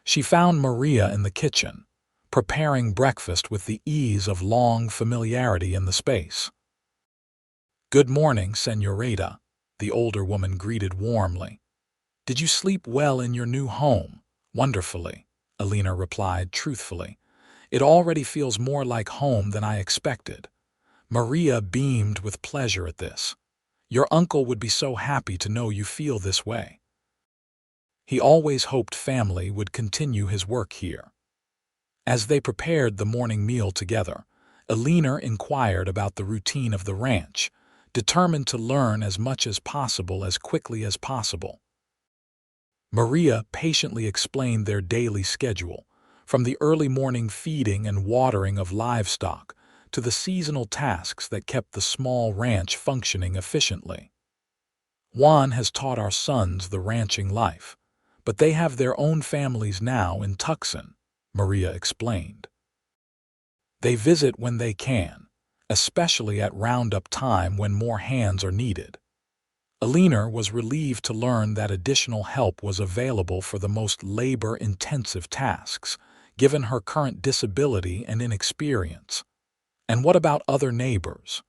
She found Maria in the kitchen, preparing breakfast with the ease of long familiarity in the space. "Good morning, Señorita," the older woman greeted warmly. "Did you sleep well in your new home?" "Wonderfully," Eleanor replied truthfully. "It already feels more like home than I expected." Maria beamed with pleasure at this. "Your uncle would be so happy to know you feel this way. He always hoped family would continue his work here." As they prepared the morning meal together, Eleanor inquired about the routine of the ranch, determined to learn as much as possible as quickly as possible. Maria patiently explained their daily schedule, from the early morning feeding and watering of livestock to the seasonal tasks that kept the small ranch functioning efficiently. "Juan has taught our sons the ranching life, but they have their own families now in Tucson," Maria explained. "They visit when they can, especially at roundup time when more hands are needed." Eleanor was relieved to learn that additional help was available for the most labor-intensive tasks, given her current disability and inexperience. And what about other neighbors?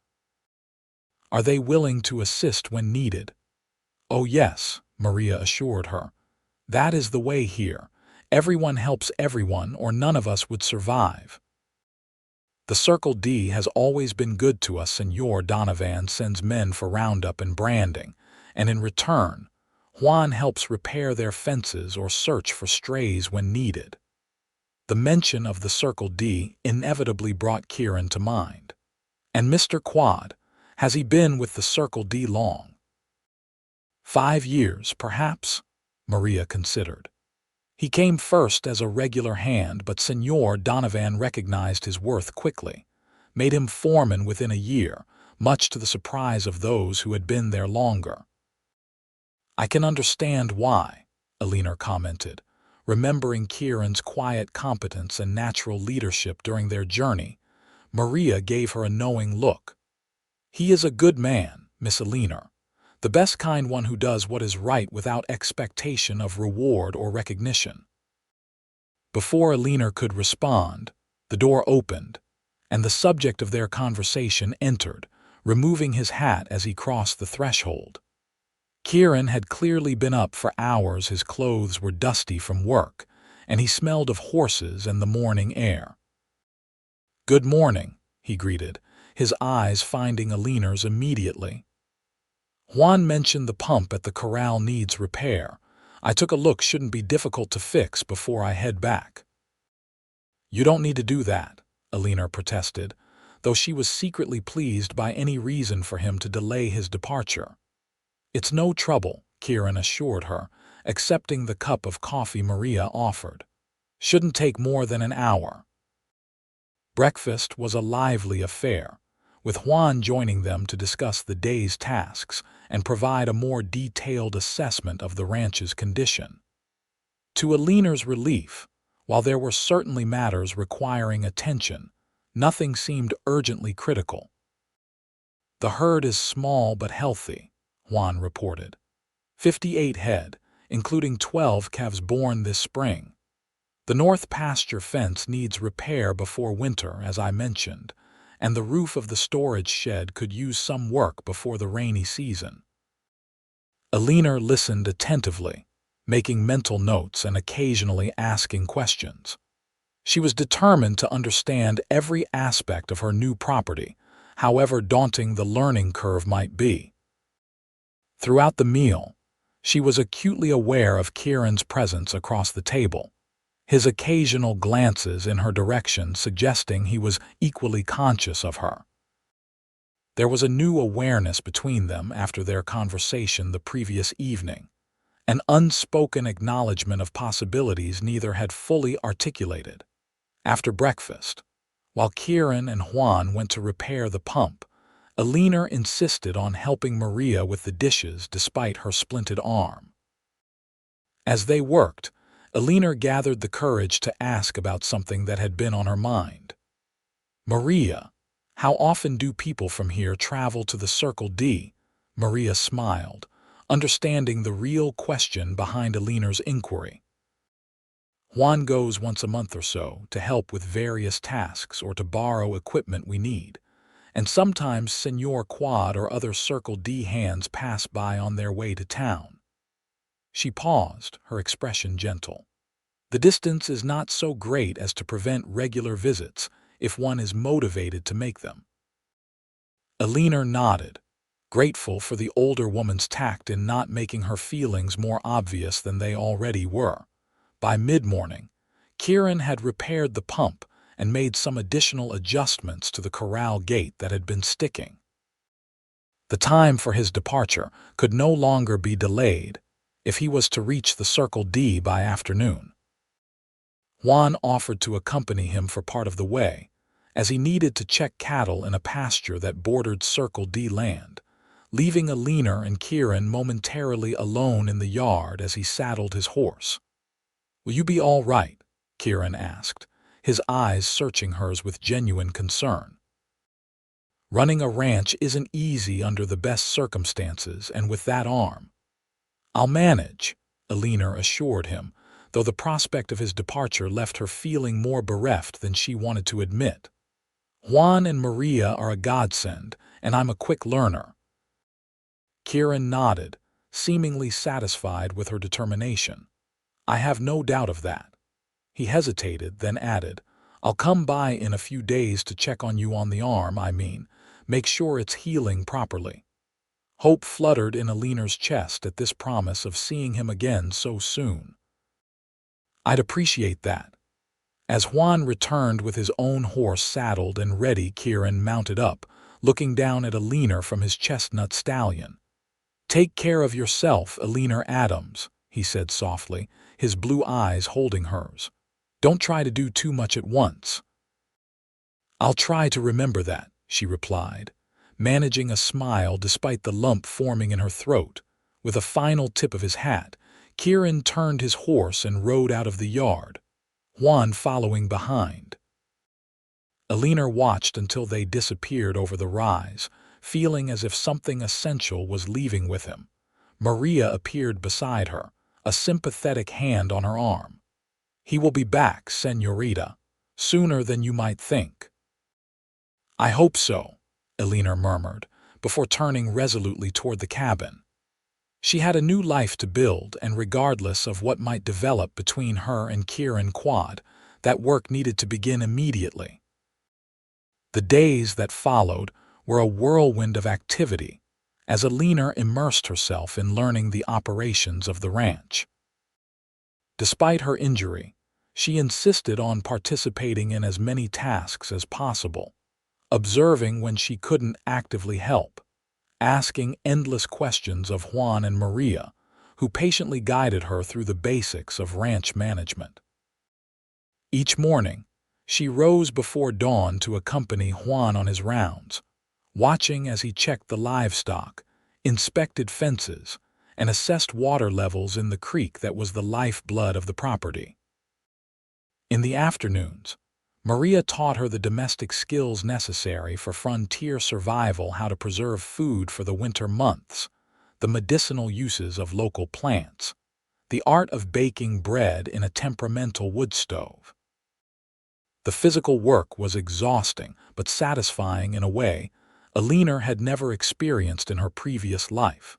Are they willing to assist when needed? Oh yes, Maria assured her. That is the way here. Everyone helps everyone or none of us would survive. The Circle D has always been good to us. Senor Donovan sends men for roundup and branding, and in return, Juan helps repair their fences or search for strays when needed. The mention of the Circle D inevitably brought Kieran to mind. And Mr. Quade, has he been with the Circle D long? 5 years, perhaps? Maria considered. He came first as a regular hand, but Senor Donovan recognized his worth quickly, made him foreman within a year, much to the surprise of those who had been there longer. I can understand why, Eleanor commented, remembering Kieran's quiet competence and natural leadership during their journey. Maria gave her a knowing look. He is a good man, Miss Eleanor. The best kind, one who does what is right without expectation of reward or recognition. Before Eleanor could respond, the door opened, and the subject of their conversation entered, removing his hat as he crossed the threshold. Kieran had clearly been up for hours. His clothes were dusty from work, and he smelled of horses and the morning air. "Good morning," he greeted, his eyes finding Eleanor's immediately. "Juan mentioned the pump at the corral needs repair. I took a look. Shouldn't be difficult to fix before I head back." "You don't need to do that," Eleanor protested, though she was secretly pleased by any reason for him to delay his departure. "It's no trouble," Kieran assured her, accepting the cup of coffee Maria offered. "Shouldn't take more than an hour." Breakfast was a lively affair, with Juan joining them to discuss the day's tasks and provide a more detailed assessment of the ranch's condition. To Eleanor's relief, while there were certainly matters requiring attention, nothing seemed urgently critical. "The herd is small but healthy," Juan reported. 58 head, including 12 calves born this spring. The north pasture fence needs repair before winter, as I mentioned, and the roof of the storage shed could use some work before the rainy season. Eleanor listened attentively, making mental notes and occasionally asking questions. She was determined to understand every aspect of her new property, however daunting the learning curve might be. Throughout the meal, she was acutely aware of Kieran's presence across the table, his occasional glances in her direction suggesting he was equally conscious of her. There was a new awareness between them after their conversation the previous evening, an unspoken acknowledgement of possibilities neither had fully articulated. After breakfast, while Kieran and Juan went to repair the pump, Eleanor insisted on helping Maria with the dishes despite her splinted arm. As they worked, Eleanor gathered the courage to ask about something that had been on her mind. "Maria, how often do people from here travel to the Circle D?" Maria smiled, understanding the real question behind Eleanor's inquiry. "Juan goes once a month or so to help with various tasks or to borrow equipment we need, and sometimes Senor Quade or other Circle D hands pass by on their way to town." She paused, her expression gentle. "The distance is not so great as to prevent regular visits if one is motivated to make them." Eleanor nodded, grateful for the older woman's tact in not making her feelings more obvious than they already were. By mid-morning, Kieran had repaired the pump and made some additional adjustments to the corral gate that had been sticking. The time for his departure could no longer be delayed if he was to reach the Circle D by afternoon. Juan offered to accompany him for part of the way, as he needed to check cattle in a pasture that bordered Circle D land, leaving Eleanor and Kieran momentarily alone in the yard as he saddled his horse. "Will you be all right?" Kieran asked, his eyes searching hers with genuine concern. "Running a ranch isn't easy under the best circumstances and with that arm." "I'll manage," Eleanor assured him, though though the prospect of his departure left her feeling more bereft than she wanted to admit. "Juan and Maria are a godsend, and I'm a quick learner." Kieran nodded, seemingly satisfied with her determination. "I have no doubt of that." He hesitated, then added, "I'll come by in a few days to check on you on the arm, make sure it's healing properly." Hope fluttered in Eleanor's chest at this promise of seeing him again so soon. "I'd appreciate that." As Juan returned with his own horse saddled and ready, Kieran mounted up, looking down at Eleanor from his chestnut stallion. "Take care of yourself, Eleanor Adams," he said softly, his blue eyes holding hers. "Don't try to do too much at once." "I'll try to remember that," she replied, managing a smile despite the lump forming in her throat. With a final tip of his hat, Kieran turned his horse and rode out of the yard, Juan following behind. Eleanor watched until they disappeared over the rise, feeling as if something essential was leaving with him. Maria appeared beside her, a sympathetic hand on her arm. "He will be back, señorita, sooner than you might think." "I hope so," Eleanor murmured, before turning resolutely toward the cabin. She had a new life to build, and regardless of what might develop between her and Kieran Quade, that work needed to begin immediately. The days that followed were a whirlwind of activity, as Eleanor immersed herself in learning the operations of the ranch. Despite her injury, she insisted on participating in as many tasks as possible, observing when she couldn't actively help, asking endless questions of Juan and Maria, who patiently guided her through the basics of ranch management. Each morning, she rose before dawn to accompany Juan on his rounds, watching as he checked the livestock, inspected fences, and assessed water levels in the creek that was the lifeblood of the property. In the afternoons, Maria taught her the domestic skills necessary for frontier survival: how to preserve food for the winter months, the medicinal uses of local plants, the art of baking bread in a temperamental wood stove. The physical work was exhausting but satisfying in a way Eleanor had never experienced in her previous life.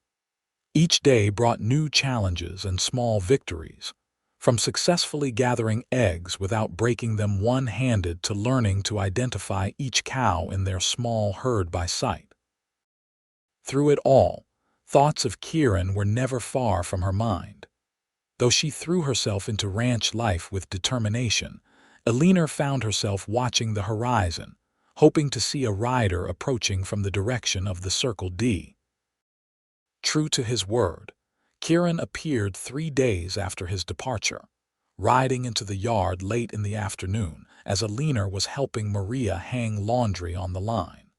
Each day brought new challenges and small victories, from successfully gathering eggs without breaking them one-handed to learning to identify each cow in their small herd by sight. Through it all, thoughts of Kieran were never far from her mind. Though she threw herself into ranch life with determination, Eleanor found herself watching the horizon, hoping to see a rider approaching from the direction of the Circle D. True to his word, Kieran appeared 3 days after his departure, riding into the yard late in the afternoon as Eleanor was helping Maria hang laundry on the line.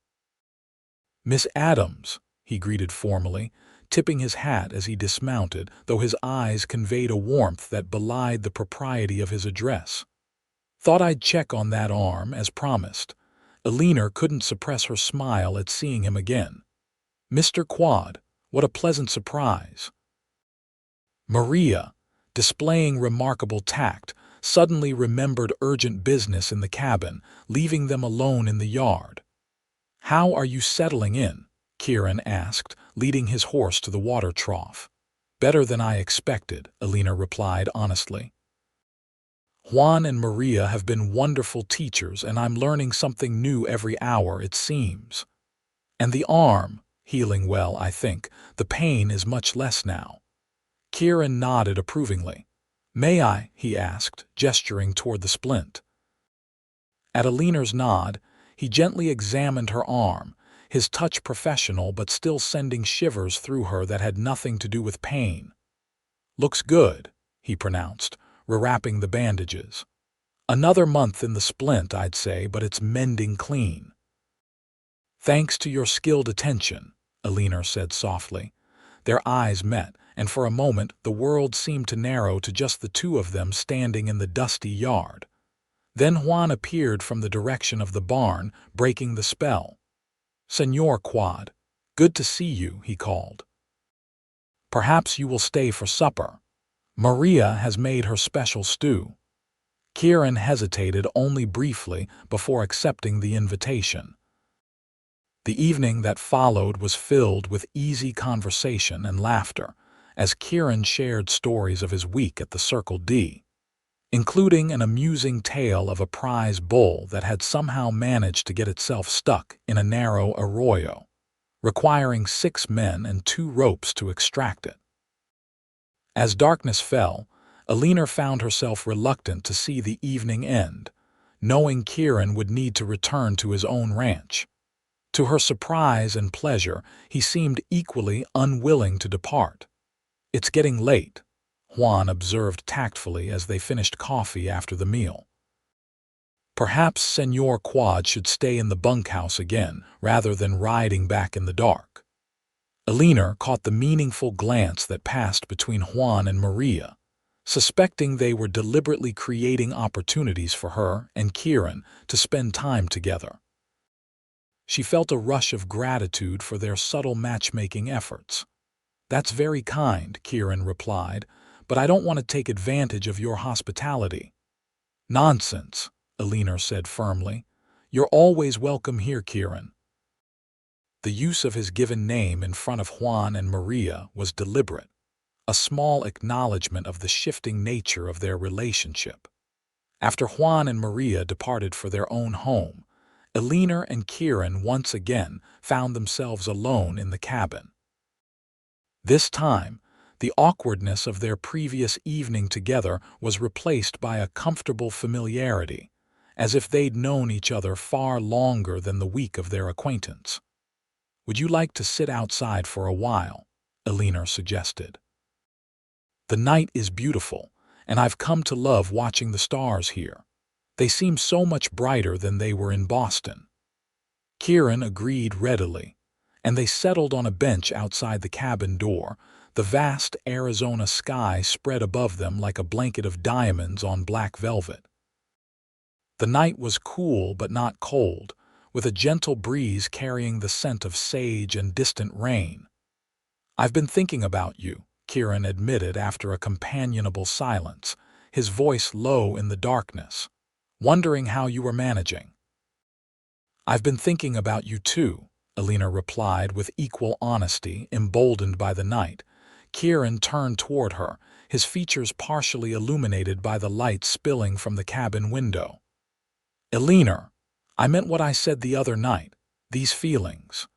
"Miss Adams," he greeted formally, tipping his hat as he dismounted, though his eyes conveyed a warmth that belied the propriety of his address. "Thought I'd check on that arm, as promised." Eleanor couldn't suppress her smile at seeing him again. "Mr. Quade, what a pleasant surprise." Maria, displaying remarkable tact, suddenly remembered urgent business in the cabin, leaving them alone in the yard. "How are you settling in?" Kieran asked, leading his horse to the water trough. "Better than I expected," Eleanor replied honestly. "Juan and Maria have been wonderful teachers, and I'm learning something new every hour, it seems. And the arm, healing well, I think. The pain is much less now." Kieran nodded approvingly. "May I?" he asked, gesturing toward the splint. At Eleanor's nod, he gently examined her arm, his touch professional but still sending shivers through her that had nothing to do with pain. "Looks good," he pronounced, rewrapping the bandages. "Another month in the splint, I'd say, but it's mending clean." "Thanks to your skilled attention," Eleanor said softly. Their eyes met, and for a moment the world seemed to narrow to just the two of them standing in the dusty yard. Then Juan appeared from the direction of the barn, breaking the spell. "Señor Quade, good to see you," he called. "Perhaps you will stay for supper." Maria has made her special stew. Kieran hesitated only briefly before accepting the invitation. The evening that followed was filled with easy conversation and laughter, as Kieran shared stories of his week at the Circle D, including an amusing tale of a prize bull that had somehow managed to get itself stuck in a narrow arroyo, requiring 6 men and 2 ropes to extract it. As darkness fell, Eleanor found herself reluctant to see the evening end, knowing Kieran would need to return to his own ranch. To her surprise and pleasure, he seemed equally unwilling to depart. "It's getting late," Juan observed tactfully as they finished coffee after the meal. "Perhaps Senor Quade should stay in the bunkhouse again, rather than riding back in the dark." Eleanor caught the meaningful glance that passed between Juan and Maria, suspecting they were deliberately creating opportunities for her and Kieran to spend time together. She felt a rush of gratitude for their subtle matchmaking efforts. "That's very kind," Kieran replied, "but I don't want to take advantage of your hospitality." "Nonsense," Eleanor said firmly. "You're always welcome here, Kieran." The use of his given name in front of Juan and Maria was deliberate, a small acknowledgement of the shifting nature of their relationship. After Juan and Maria departed for their own home, Eleanor and Kieran once again found themselves alone in the cabin. This time, the awkwardness of their previous evening together was replaced by a comfortable familiarity, as if they'd known each other far longer than the week of their acquaintance. "Would you like to sit outside for a while?" Eleanor suggested. "The night is beautiful, and I've come to love watching the stars here. They seem so much brighter than they were in Boston." Kieran agreed readily, and they settled on a bench outside the cabin door, the vast Arizona sky spread above them like a blanket of diamonds on black velvet. The night was cool but not cold, with a gentle breeze carrying the scent of sage and distant rain. "I've been thinking about you," Kieran admitted after a companionable silence, his voice low in the darkness, "wondering how you were managing." "I've been thinking about you too," Eleanor replied with equal honesty, emboldened by the night. Kieran turned toward her, his features partially illuminated by the light spilling from the cabin window. "Eleanor, I meant what I said the other night. These feelings.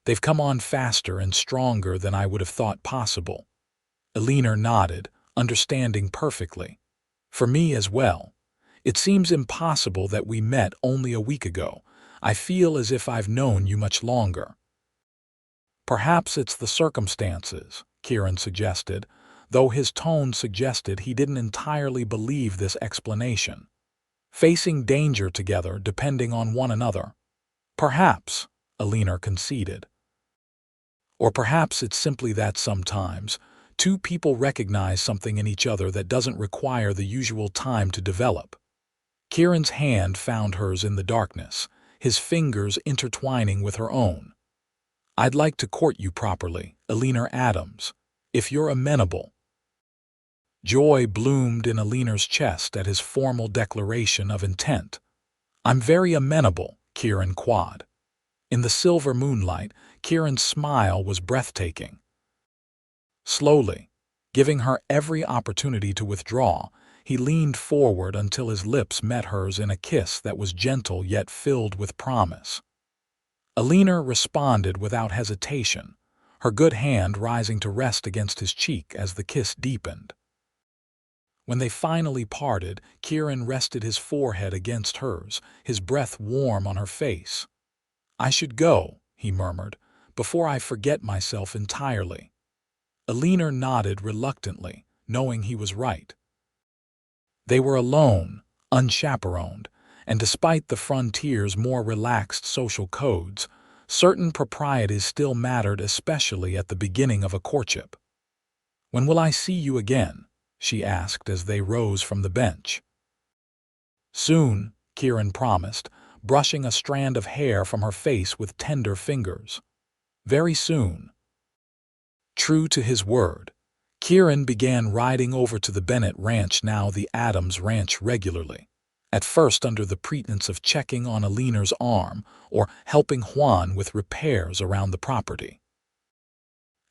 They've come on faster and stronger than I would have thought possible." Eleanor nodded, understanding perfectly. "For me as well. It seems impossible that we met only a week ago. I feel as if I've known you much longer." "Perhaps it's the circumstances," Kieran suggested, though his tone suggested he didn't entirely believe this explanation. "Facing danger together, depending on one another." "Perhaps," Eleanor conceded. "Or perhaps it's simply that sometimes 2 people recognize something in each other that doesn't require the usual time to develop." Kieran's hand found hers in the darkness, his fingers intertwining with her own. "I'd like to court you properly, Eleanor Adams, if you're amenable." Joy bloomed in Eleanor's chest at his formal declaration of intent. "I'm very amenable, Kieran Quade." In the silver moonlight, Kieran's smile was breathtaking. Slowly, giving her every opportunity to withdraw, he leaned forward until his lips met hers in a kiss that was gentle yet filled with promise. Eleanor responded without hesitation, her good hand rising to rest against his cheek as the kiss deepened. When they finally parted, Kieran rested his forehead against hers, his breath warm on her face. "I should go," he murmured, "before I forget myself entirely." Eleanor nodded reluctantly, knowing he was right. They were alone, unchaperoned, and despite the frontier's more relaxed social codes, certain proprieties still mattered, especially at the beginning of a courtship. "When will I see you again?" she asked as they rose from the bench. "Soon," Kieran promised, brushing a strand of hair from her face with tender fingers. "Very soon." True to his word, Kieran began riding over to the Bennett Ranch, now the Adams Ranch, regularly, at first under the pretense of checking on Eleanor's arm or helping Juan with repairs around the property.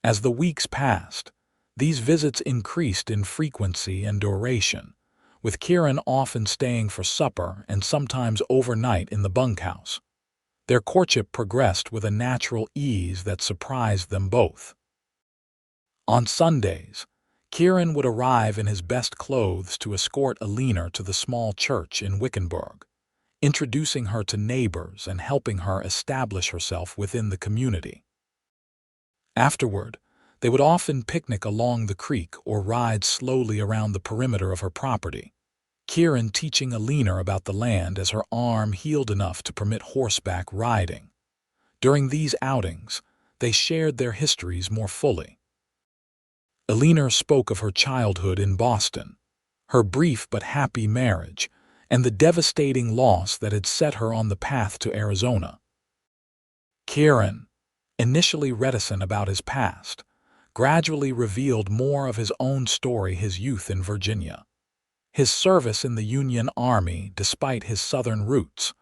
As the weeks passed, these visits increased in frequency and duration, with Kieran often staying for supper and sometimes overnight in the bunkhouse. Their courtship progressed with a natural ease that surprised them both. On Sundays, Kieran would arrive in his best clothes to escort Eleanor to the small church in Wickenburg, introducing her to neighbors and helping her establish herself within the community. Afterward, they would often picnic along the creek or ride slowly around the perimeter of her property, Kieran teaching Eleanor about the land as her arm healed enough to permit horseback riding. During these outings, they shared their histories more fully. Eleanor spoke of her childhood in Boston, her brief but happy marriage, and the devastating loss that had set her on the path to Arizona. Kieran, initially reticent about his past, gradually revealed more of his own story: his youth in Virginia, his service in the Union Army despite his Southern roots,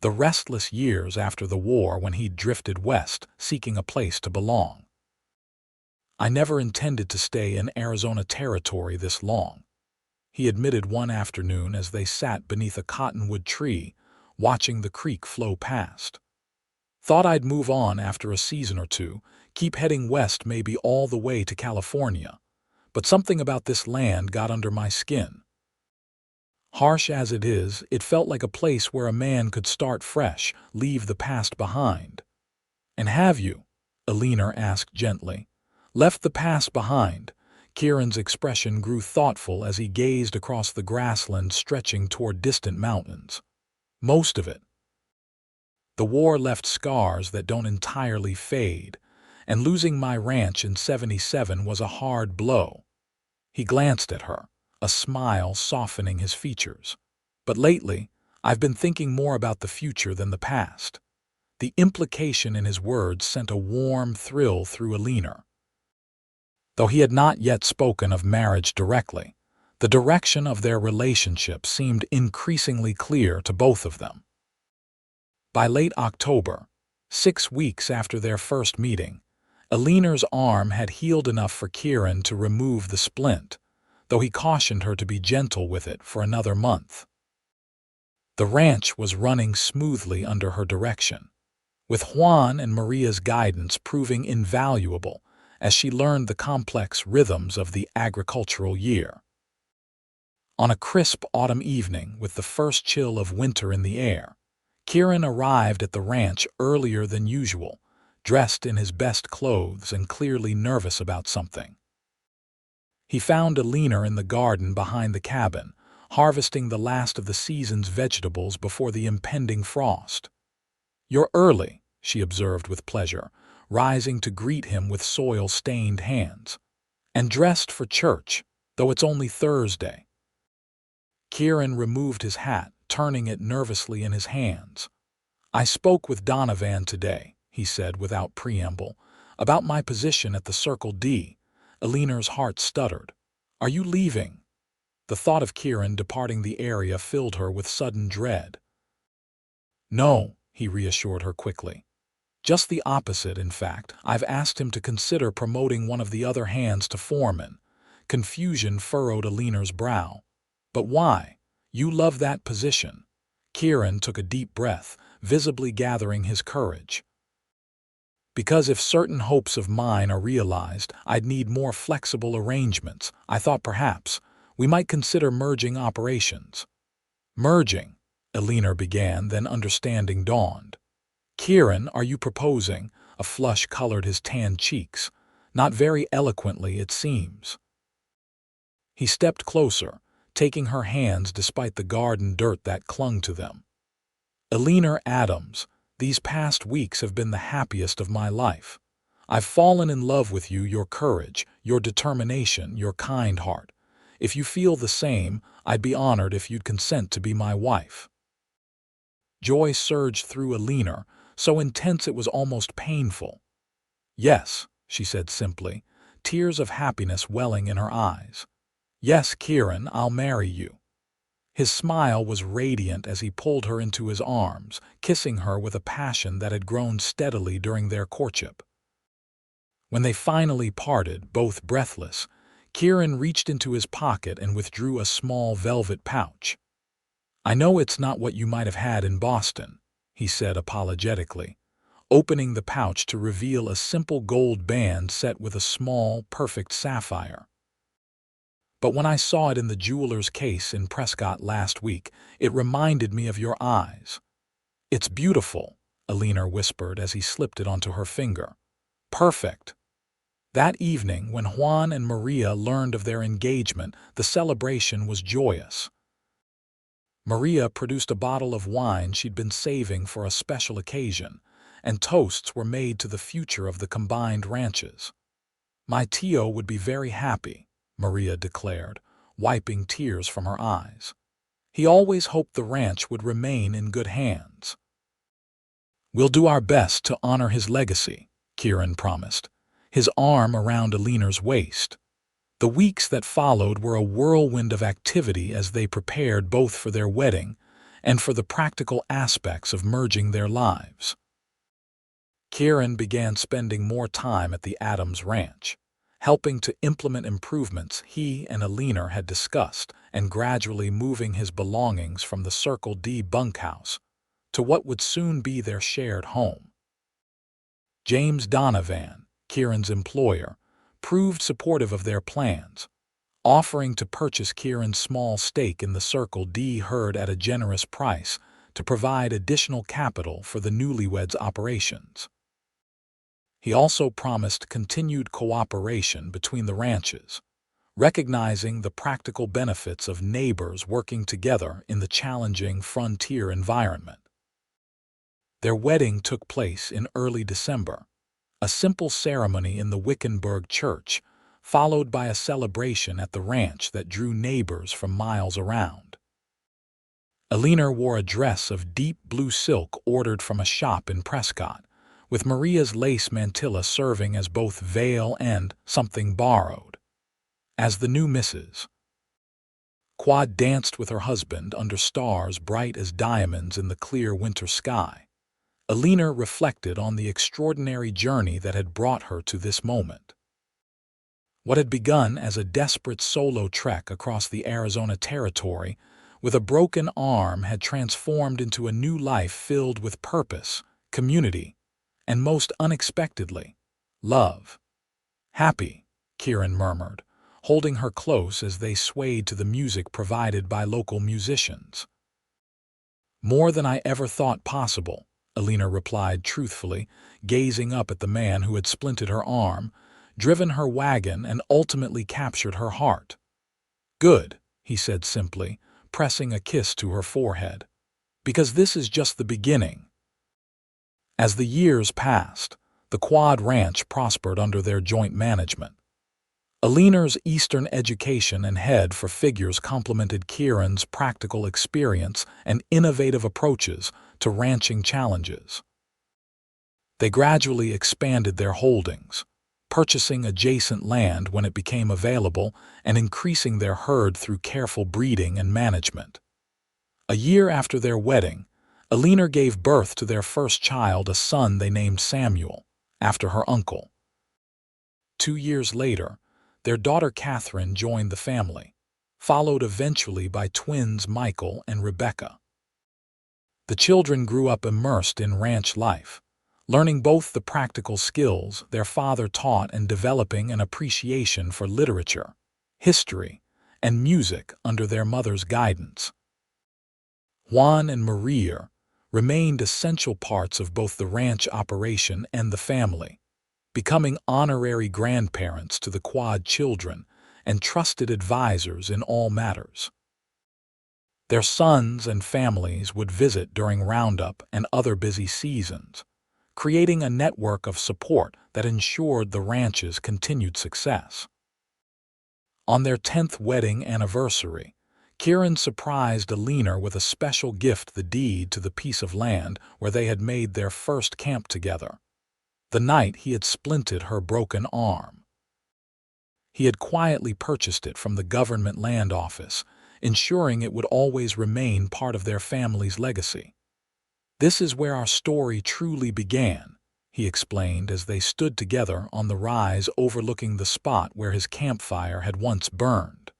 the restless years after the war when he drifted west seeking a place to belong. "I never intended to stay in Arizona territory this long," he admitted one afternoon as they sat beneath a cottonwood tree, watching the creek flow past. "Thought I'd move on after a season or two, keep heading west maybe all the way to California, but something about this land got under my skin. Harsh as it is, it felt like a place where a man could start fresh, leave the past behind." "And have you?" Eleanor asked gently. "Left the past behind?" Kieran's expression grew thoughtful as he gazed across the grassland stretching toward distant mountains. "Most of it. The war left scars that don't entirely fade, and losing my ranch in '77 was a hard blow." He glanced at her, a smile softening his features. "But lately, I've been thinking more about the future than the past." The implication in his words sent a warm thrill through Eleanor. Though he had not yet spoken of marriage directly, the direction of their relationship seemed increasingly clear to both of them. By late October, 6 weeks after their first meeting, Eleanor's arm had healed enough for Kieran to remove the splint, though he cautioned her to be gentle with it for another month. The ranch was running smoothly under her direction, with Juan and Maria's guidance proving invaluable as she learned the complex rhythms of the agricultural year. On a crisp autumn evening with the first chill of winter in the air, Kieran arrived at the ranch earlier than usual, dressed in his best clothes and clearly nervous about something. He found Eleanor in the garden behind the cabin, harvesting the last of the season's vegetables before the impending frost. "You're early," she observed with pleasure, rising to greet him with soil-stained hands. "And dressed for church, though it's only Thursday." Kieran removed his hat, turning it nervously in his hands. "I spoke with Donovan today," he said without preamble, "about my position at the Circle D." Eleanor's heart stuttered. "Are you leaving?" The thought of Kieran departing the area filled her with sudden dread. "No," he reassured her quickly. "Just the opposite, in fact. I've asked him to consider promoting one of the other hands to foreman." Confusion furrowed Eleanor's brow. "But why? You love that position." Kieran took a deep breath, visibly gathering his courage. "Because if certain hopes of mine are realized, I'd need more flexible arrangements. I thought perhaps we might consider merging operations." "Merging?" Eleanor began, then understanding dawned. "Kieran, are you proposing?" A flush colored his tanned cheeks. "Not very eloquently, it seems." He stepped closer, taking her hands despite the garden dirt that clung to them. "Eleanor Adams, these past weeks have been the happiest of my life. I've fallen in love with you, your courage, your determination, your kind heart. If you feel the same, I'd be honored if you'd consent to be my wife." Joy surged through Eleanor, so intense it was almost painful. "Yes," she said simply, tears of happiness welling in her eyes. "Yes, Kieran, I'll marry you." His smile was radiant as he pulled her into his arms, kissing her with a passion that had grown steadily during their courtship. When they finally parted, both breathless, Kieran reached into his pocket and withdrew a small velvet pouch. "I know it's not what you might have had in Boston," he said apologetically, opening the pouch to reveal a simple gold band set with a small, perfect sapphire. "But when I saw it in the jeweler's case in Prescott last week, it reminded me of your eyes." "It's beautiful," Eleanor whispered as he slipped it onto her finger. "Perfect." That evening, when Juan and Maria learned of their engagement, the celebration was joyous. Maria produced a bottle of wine she'd been saving for a special occasion, and toasts were made to the future of the combined ranches. "My Tio would be very happy," Maria declared, wiping tears from her eyes. "He always hoped the ranch would remain in good hands." "We'll do our best to honor his legacy," Kieran promised, his arm around Eleanor's waist. The weeks that followed were a whirlwind of activity as they prepared both for their wedding and for the practical aspects of merging their lives. Kieran began spending more time at the Adams ranch, helping to implement improvements he and Eleanor had discussed and gradually moving his belongings from the Circle D bunkhouse to what would soon be their shared home. James Donovan, Kieran's employer, proved supportive of their plans, offering to purchase Kieran's small stake in the Circle D herd at a generous price to provide additional capital for the newlyweds' operations. He also promised continued cooperation between the ranches, recognizing the practical benefits of neighbors working together in the challenging frontier environment. Their wedding took place in early December, a simple ceremony in the Wickenburg church, followed by a celebration at the ranch that drew neighbors from miles around. Eleanor wore a dress of deep blue silk ordered from a shop in Prescott, with Maria's lace mantilla serving as both veil and something borrowed. As the new Mrs. Quade danced with her husband under stars bright as diamonds in the clear winter sky, Eleanor reflected on the extraordinary journey that had brought her to this moment. What had begun as a desperate solo trek across the Arizona territory with a broken arm had transformed into a new life filled with purpose, community, and most unexpectedly, love. "Happy," Kieran murmured, holding her close as they swayed to the music provided by local musicians. "More than I ever thought possible," Eleanor replied truthfully, gazing up at the man who had splinted her arm, driven her wagon, and ultimately captured her heart. "Good," he said simply, pressing a kiss to her forehead, "because this is just the beginning." As the years passed, the Quad Ranch prospered under their joint management. Eleanor's Eastern education and head for figures complemented Kieran's practical experience and innovative approaches to ranching challenges. They gradually expanded their holdings, purchasing adjacent land when it became available and increasing their herd through careful breeding and management. A year after their wedding, Eleanor gave birth to their first child, a son they named Samuel, after her uncle. 2 years later, their daughter Catherine joined the family, followed eventually by twins Michael and Rebecca. The children grew up immersed in ranch life, learning both the practical skills their father taught and developing an appreciation for literature, history, and music under their mother's guidance. Juan and Maria remained essential parts of both the ranch operation and the family, becoming honorary grandparents to the Quad children and trusted advisors in all matters. Their sons and families would visit during Roundup and other busy seasons, creating a network of support that ensured the ranch's continued success. On their 10th wedding anniversary, Kieran surprised Eleanor with a special gift, the deed to the piece of land where they had made their first camp together, the night he had splinted her broken arm. He had quietly purchased it from the government land office, ensuring it would always remain part of their family's legacy. "This is where our story truly began," he explained as they stood together on the rise overlooking the spot where his campfire had once burned.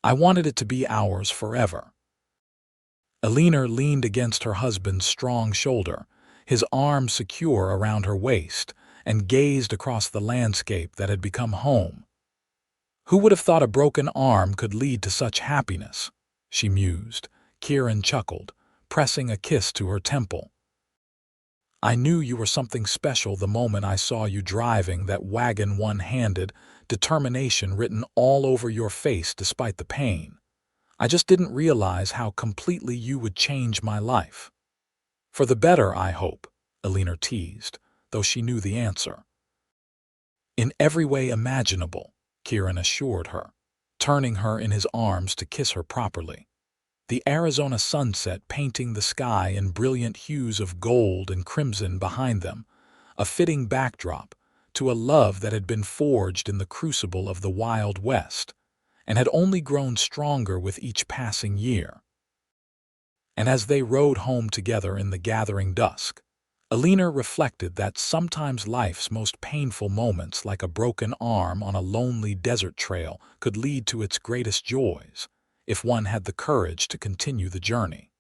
"I wanted it to be ours forever." Eleanor leaned against her husband's strong shoulder, his arm secure around her waist, and gazed across the landscape that had become home. "Who would have thought a broken arm could lead to such happiness?" she mused. Kieran chuckled, pressing a kiss to her temple. "I knew you were something special the moment I saw you driving that wagon one-handed, determination written all over your face despite the pain. I just didn't realize how completely you would change my life." "For the better, I hope," Eleanor teased, though she knew the answer. "In every way imaginable," Kieran assured her, turning her in his arms to kiss her properly. The Arizona sunset painting the sky in brilliant hues of gold and crimson behind them, a fitting backdrop to a love that had been forged in the crucible of the Wild West, and had only grown stronger with each passing year. And as they rode home together in the gathering dusk, Eleanor reflected that sometimes life's most painful moments, like a broken arm on a lonely desert trail, could lead to its greatest joys, if one had the courage to continue the journey.